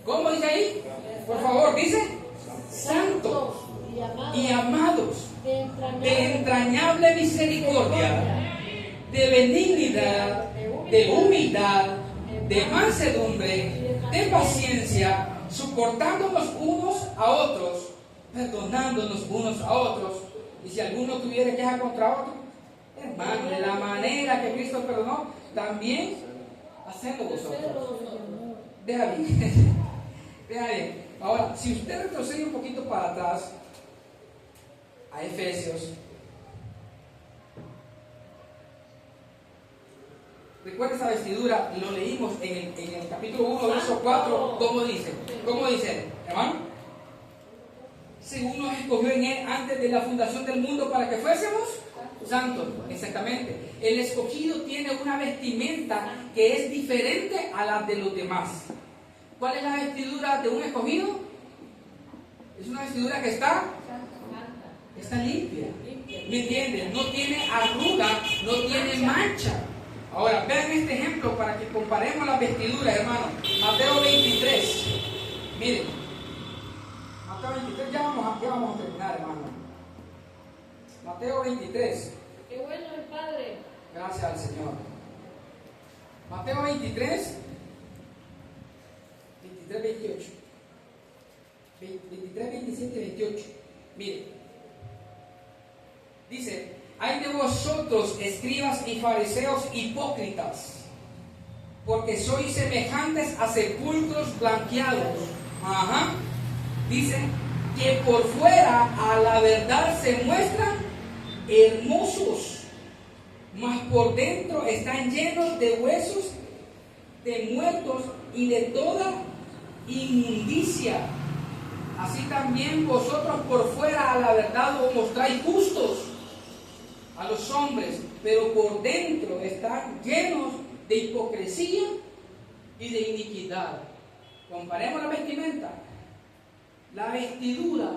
¿Cómo dice ahí? Por favor, dice: santos y amados, de entrañable misericordia, de benignidad, de humildad, de mansedumbre, de paciencia, soportándonos unos a otros perdonándonos unos a otros. Y si alguno tuviera queja contra otro, hermano, de la manera que Cristo perdonó, también hacedlo vosotros. Deja bien. Deja bien. Ahora, si usted retrocede un poquito para atrás a Efesios, recuerda esa vestidura, lo leímos en el capítulo 1, verso 4, ¿cómo dice? ¿Cómo dice, hermano? Según nos escogió en Él antes de la fundación del mundo para que fuésemos santos, exactamente. El escogido tiene una vestimenta que es diferente a la de los demás. ¿Cuál es la vestidura de un escogido? Es una vestidura que está limpia. ¿Me entienden? No tiene arruga, no tiene mancha. Ahora, vean este ejemplo para que comparemos las vestiduras, hermano. Mateo 23. Miren. Mateo 23, ya vamos a terminar, hermano. Mateo 23. Qué bueno el Padre. Gracias al Señor. Mateo 23, 28. 23, 27, 28. Miren. Dice: hay de vosotros, escribas y fariseos hipócritas, porque sois semejantes a sepulcros blanqueados. Ajá. Dice que por fuera a la verdad se muestran hermosos, mas por dentro están llenos de huesos de muertos y de toda inmundicia. Así también vosotros por fuera a la verdad os mostráis justos a los hombres, pero por dentro están llenos de hipocresía y de iniquidad. Comparemos la vestimenta. La vestidura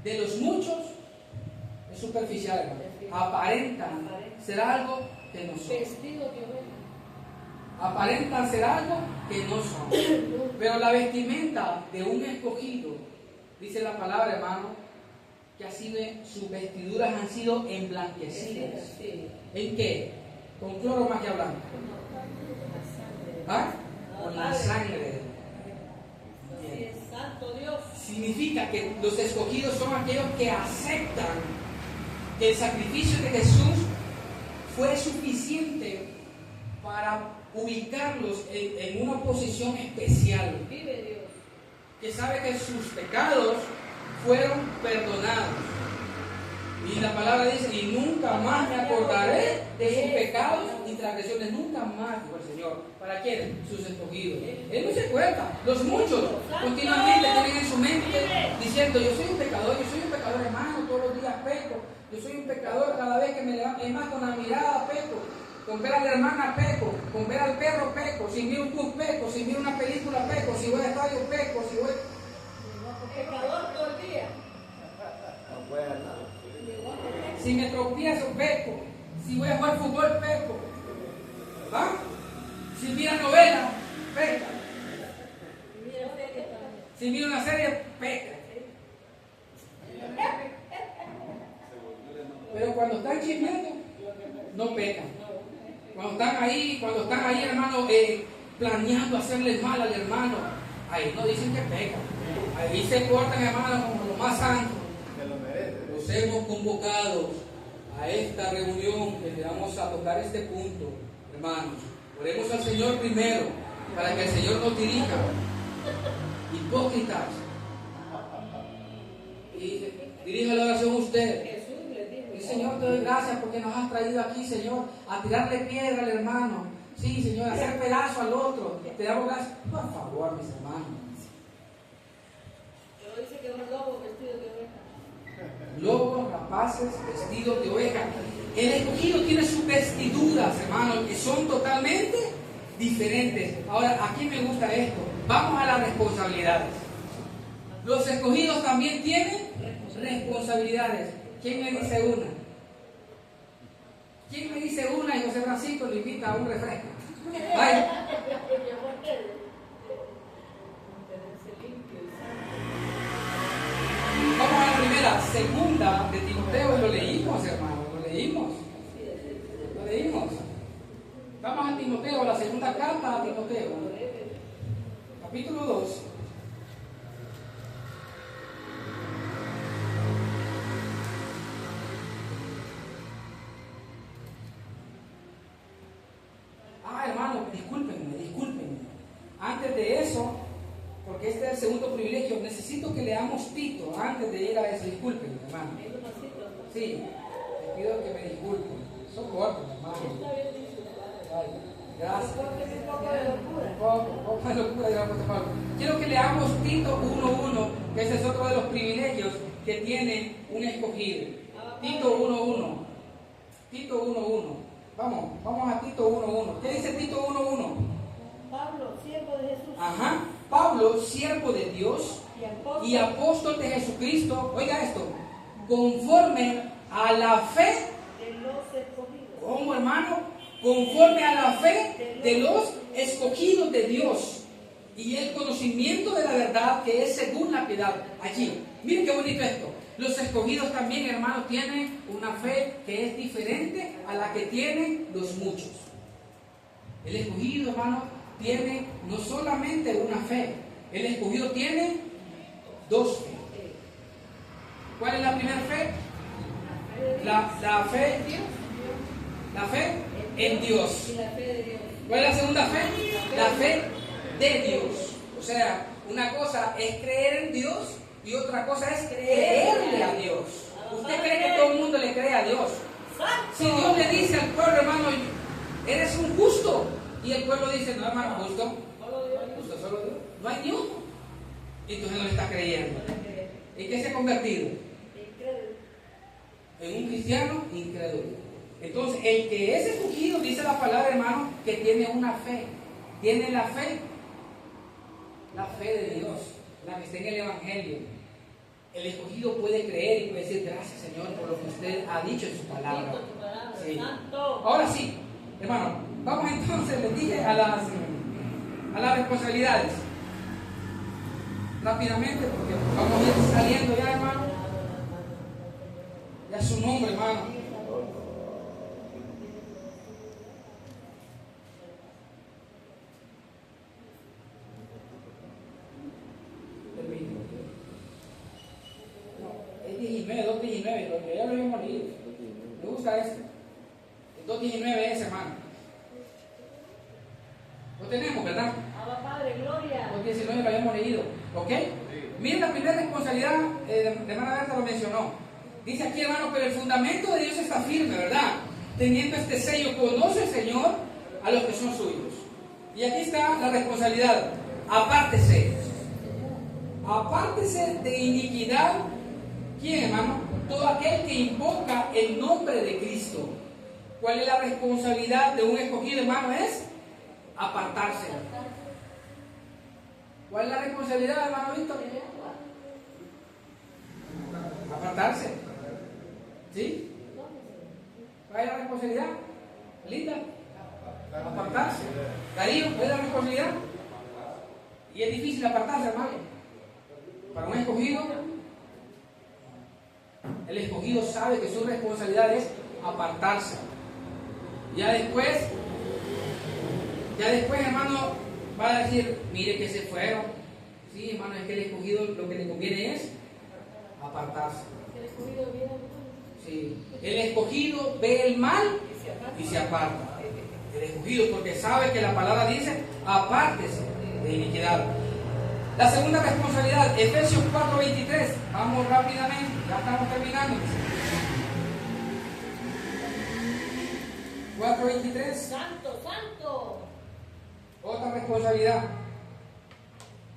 de los muchos es superficial, hermano. Aparentan ser algo que no son. Vestido de oveja. Aparentan ser algo que no son. Pero la vestimenta de un escogido, dice la palabra, hermano, que así sus vestiduras han sido emblanquecidas. ¿En qué? Con cloro más que blanco. ¿Ah? Con la sangre. Santo Dios. Significa que los escogidos son aquellos que aceptan que el sacrificio de Jesús fue suficiente para ubicarlos en una posición especial. Vive Dios. Que sabe que sus pecados fueron perdonados. Y la palabra dice: y nunca más me acordaré de sus pecados y transgresiones. Nunca más, dijo el Señor. ¿Para quiénes? Sus escogidos. Él no se cuenta. Los muchos continuamente tienen en su mente diciendo: yo soy un pecador, hermano, todos los días peco. Yo soy un pecador, cada vez que me levanto, es más, con la mirada peco, con ver a la hermana peco, con ver al perro peco, si miro un club peco, si miro una película peco, si voy al estadio peco, si voy... Pecador todo el día. Si me tropiezo, peco. Si voy a jugar fútbol, peco. ¿Ah? Si mira novela, peca. Si mira una serie, peca. Pero cuando están chismeando, no pecan. Cuando están ahí, hermano, planeando hacerle mal al hermano, ahí no dicen que pecan. Ahí se portan, hermano, como lo más santo. Los hemos convocado a esta reunión que le vamos a tocar este punto, hermanos. Oremos al Señor primero, para que el Señor nos dirija. Hipócritas. Y dirija la oración a usted. Y Señor, te doy gracias porque nos has traído aquí, Señor, a tirarle piedra al hermano. Sí, Señor, a hacer pedazo al otro. Te damos gracias. Por favor, mis hermanos. Pero dice que es un lobo vestido de oveja. Lobos, rapaces, vestidos de oveja. El escogido tiene sus vestiduras, hermanos, que son totalmente diferentes. Ahora, aquí me gusta esto. Vamos a las responsabilidades. Los escogidos también tienen responsabilidades. ¿Quién me dice una? ¿Quién me dice una? Y José Francisco le invita a un refresco. Vaya. Vamos a la primera, segunda de Timoteo, y lo leímos, hermano, lo leímos. Vamos a Timoteo, la segunda carta a Timoteo, capítulo 2, porque este es el segundo privilegio. Necesito que leamos Tito antes de ir a eso. Disculpen, hermano. Sí, les pido que me disculpen. Son cortos, hermano. Ay, gracias. Un poco de locura de la apóstol Pablo. Quiero que leamos Tito 1:1, que ese es otro de los privilegios que tiene un escogido. Tito 1:1. Tito 1:1. Vamos a Tito 1:1. ¿Qué dice Tito 1:1? Pablo, siervo de Jesús. Ajá. Pablo, siervo de Dios y apóstol de Jesucristo. Oiga esto. Conforme a la fe De los escogidos. ¿cómo, hermano? Conforme a la fe de los escogidos de Dios y el conocimiento de la verdad que es según la piedad. Allí, miren qué bonito esto. Los escogidos también, hermanos, tienen una fe que es diferente a la que tienen los muchos. El escogido, hermano, tiene no solamente una fe, el escogido tiene dos fe. ¿Cuál es la primera fe? La fe en Dios. La fe en Dios. Y la fe de Dios. ¿Cuál es la segunda fe? La fe de Dios. O sea, una cosa es creer en Dios y otra cosa es creerle a Dios. ¿Usted cree que todo el mundo le cree a Dios? Si Dios le dice al pueblo, hermano, eres un justo, y el pueblo dice, no, hermano, justo solo Dios, no hay ni uno, entonces no le está creyendo. ¿Y qué se ha convertido? En un cristiano incrédulo. Entonces, el que es escogido, dice la palabra, hermano, que tiene una fe. Tiene la fe de Dios, la que está en el Evangelio. El escogido puede creer y puede decir, gracias, Señor, por lo que usted ha dicho en su palabra. Sí. Ahora sí, hermano, vamos entonces, les dije, a las responsabilidades. Rápidamente, porque vamos a ir saliendo ya, hermano. Ya su nombre, hermano. Es 19, 2:19, porque ya lo habíamos leído. Me gusta este. El 2:19 es, hermano. Lo tenemos, ¿verdad? Abba Padre, gloria. 2:19 lo habíamos leído. ¿Ok? Miren la primera responsabilidad, de hermana Berta lo mencionó. Dice aquí, hermano, pero el fundamento de Dios está firme, ¿verdad? Teniendo este sello, conoce el Señor a los que son suyos. Y aquí está la responsabilidad. Apártese. Apártese de iniquidad. ¿Quién, hermano? Todo aquel que invoca el nombre de Cristo. ¿Cuál es la responsabilidad de un escogido, hermano? Es apartarse. ¿Cuál es la responsabilidad, hermano Víctor? Apartarse. ¿Sí? ¿Cuál es la responsabilidad? Linda. Apartarse. Darío, ¿cuál es la responsabilidad? Y es difícil apartarse, hermano. Para un escogido, el escogido sabe que su responsabilidad es apartarse. Ya después, hermano, va a decir, mire que se fueron. Sí, hermano, es que el escogido lo que le conviene es apartarse. El escogido viene. Sí. El escogido ve el mal y se aparta. El escogido, porque sabe que la palabra dice, apártese de iniquidad. La segunda responsabilidad, Efesios 4:23. Vamos rápidamente, ya estamos terminando. 4:23. Santo, santo. Otra responsabilidad.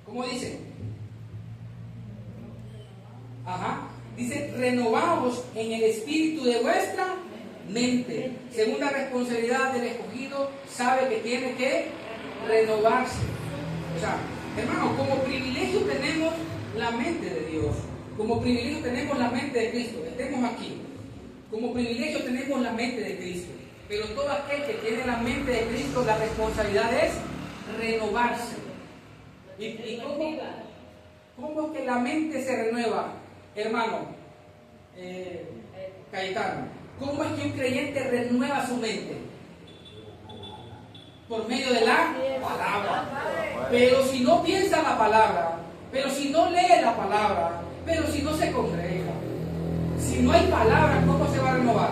¿Cómo dice? Ajá. Dice, renovaos en el espíritu de vuestra mente. Segunda responsabilidad del escogido, sabe que tiene que renovarse. O sea, hermano, como privilegio tenemos la mente de Dios. Como privilegio tenemos la mente de Cristo. Estemos aquí. Como privilegio tenemos la mente de Cristo. Pero todo aquel que tiene la mente de Cristo, la responsabilidad es renovarse. ¿Y cómo es que la mente se renueva, hermano Cayetano? ¿Cómo es que un creyente renueva su mente? Por medio de la palabra. Pero si no piensa la palabra, pero si no lee la palabra, pero si no se congrega, si no hay palabra, ¿cómo se va a renovar?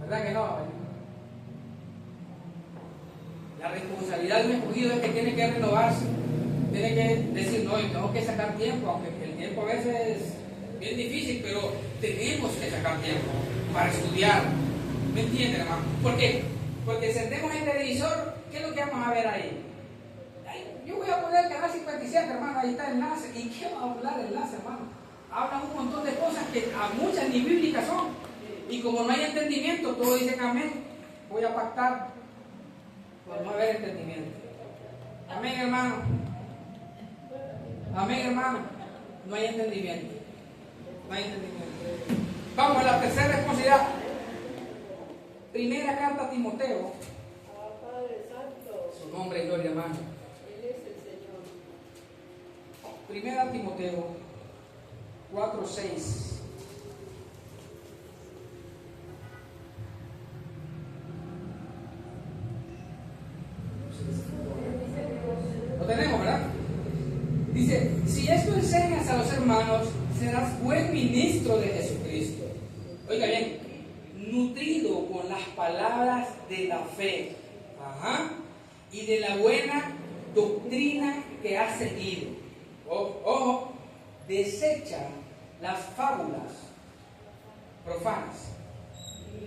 ¿Verdad que no? La responsabilidad de un escogido es que tiene que renovarse. Tiene que decir, no, yo tengo que sacar tiempo, aunque el tiempo a veces es bien difícil, pero tenemos que sacar tiempo para estudiar. ¿Me entienden, hermano? ¿Por qué? Porque encendemos el televisor, ¿qué es lo que vamos a ver ahí? Yo voy a poner el canal 57, hermano, ahí está el enlace. ¿Y qué va a hablar el enlace, hermano? Hablan un montón de cosas que a muchas ni bíblicas son. Y como no hay entendimiento, todos dicen amén. Voy a pactar por no haber entendimiento. Amén, hermano. Amén, hermano. No hay entendimiento. No hay entendimiento. Vamos a la tercera responsabilidad. Primera carta a Timoteo. Padre Santo. Su nombre y gloria, hermano. Él es el Señor. Primera Timoteo 4:6. Lo tenemos, ¿verdad? Dice, si esto enseñas a los hermanos, serás buen ministro de Jesucristo. Oiga bien, nutrido con las palabras de la fe, y de la buena doctrina que has seguido. Ojo, desecha las fábulas profanas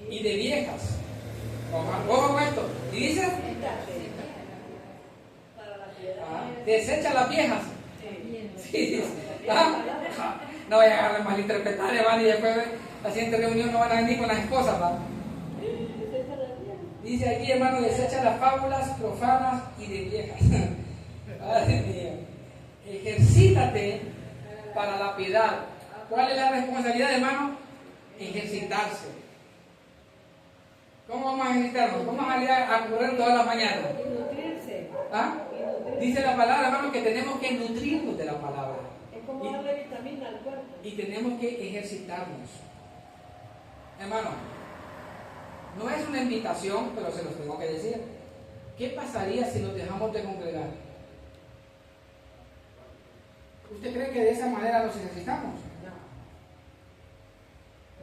y de viejas. Ojo con esto. Y dice, desecha las viejas. Sí, no voy a agarrar malinterpretar, hermano, y después la siguiente reunión no van a venir con las esposas, ¿va? Dice aquí, hermano, desecha las fábulas profanas y de viejas. Madre mía. Ejercítate para la piedad. ¿Cuál es la responsabilidad, hermano? Ejercitarse. ¿Cómo vamos a ejercitarnos? ¿Cómo vamos a ir a correr todas las mañanas? ¿Ah? Dice la palabra, hermano, que tenemos que nutrirnos de la palabra. Es como darle vitamina al cuerpo. Y tenemos que ejercitarnos. Hermano, no es una invitación, pero se los tengo que decir. ¿Qué pasaría si nos dejamos de congregar? ¿Usted cree que de esa manera nos ejercitamos? No.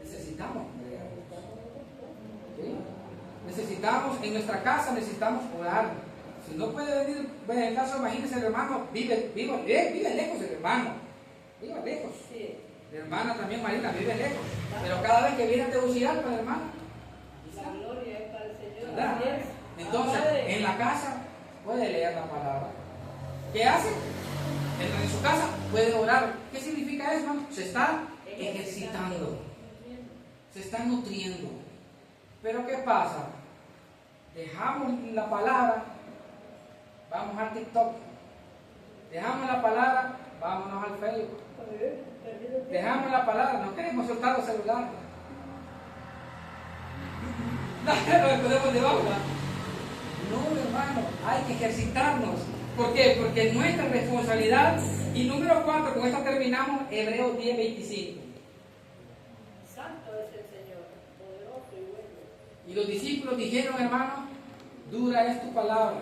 Necesitamos congregar. ¿Sí? Necesitamos, en nuestra casa necesitamos orar. Si no puede venir, en el caso, imagínese el hermano, vive lejos el hermano. Vive lejos. Sí. La hermana también, Marina, vive lejos. Pero cada vez que viene a Tegucigalpa, el hermano. La gloria es para el Señor. ¿Verdad? Entonces, en la casa puede leer la palabra. ¿Qué hace? Entra en su casa, puede orar. ¿Qué significa eso, hermano? Se está ejercitando. Se está nutriendo. Pero ¿qué pasa? Dejamos la palabra, vamos al TikTok. Dejamos la palabra, vámonos al Facebook. Dejamos la palabra, no queremos soltar los celulares. No podemos debajo. No, hermano, hay que ejercitarnos. ¿Por qué? Porque es nuestra responsabilidad. Y número 4, con esta terminamos, Hebreos 10:25. Santo es el Señor, poderoso y bueno. Y los discípulos dijeron, hermano, dura es tu palabra.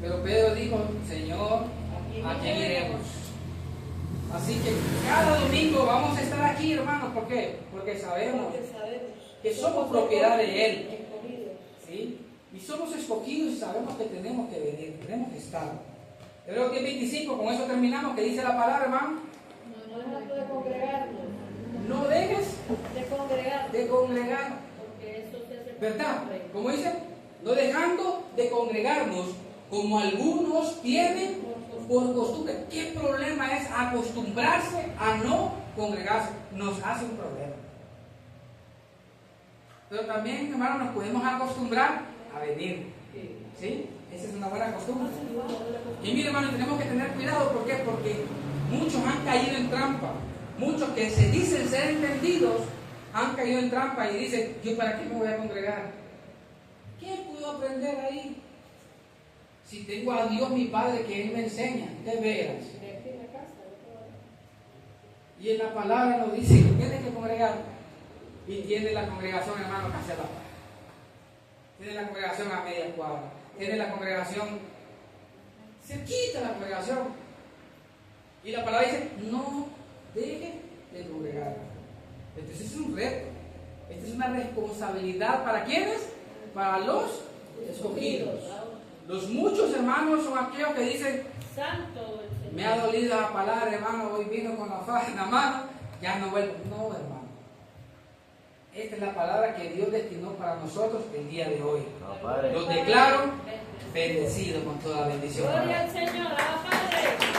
Pero Pedro dijo, Señor, ¿a quién iremos? Así que cada domingo vamos a estar aquí, hermanos. ¿Por qué? Porque sabemos que somos propiedad de Él. ¿Sí? Y somos escogidos y sabemos que tenemos que venir, tenemos que estar. Hebreos 10:25, con eso terminamos, que dice la palabra, hermano. No dejando de congregarnos. No dejes de congregar. Porque eso se hace. ¿Verdad? Como dice, no dejando de congregarnos, como algunos tienen por costumbre. ¿Qué problema es acostumbrarse a no congregarse? Nos hace un problema. Pero también, hermano, nos podemos acostumbrar a venir. ¿Sí? Esa es una buena costumbre. Y mire, hermano, tenemos que tener cuidado. ¿Por qué? Porque muchos han caído en trampa. Muchos que se dicen ser entendidos han caído en trampa y dicen, ¿yo para qué me voy a congregar? ¿Qué puedo aprender ahí? Si tengo a Dios mi Padre que Él me enseña, de veras. Y en la palabra nos dice que tienes que congregar. Y tiene la congregación, hermano, que hacer la paz. Tiene la congregación a media cuadra. Tiene la congregación cerquita la congregación. Y la palabra dice, no deje de congregar. Entonces es un reto. Esta es una responsabilidad. ¿Para quiénes? para los escogidos. Los muchos, hermanos, son aquellos que dicen, Santo el Señor. me ha dolido la palabra, hermano, hoy vino con la faja en la mano, ya no vuelvo. No, hermano. Esta es la palabra que Dios destinó para nosotros el día de hoy. Los declaro bendecidos con toda bendición. Gloria al Señor. Padre.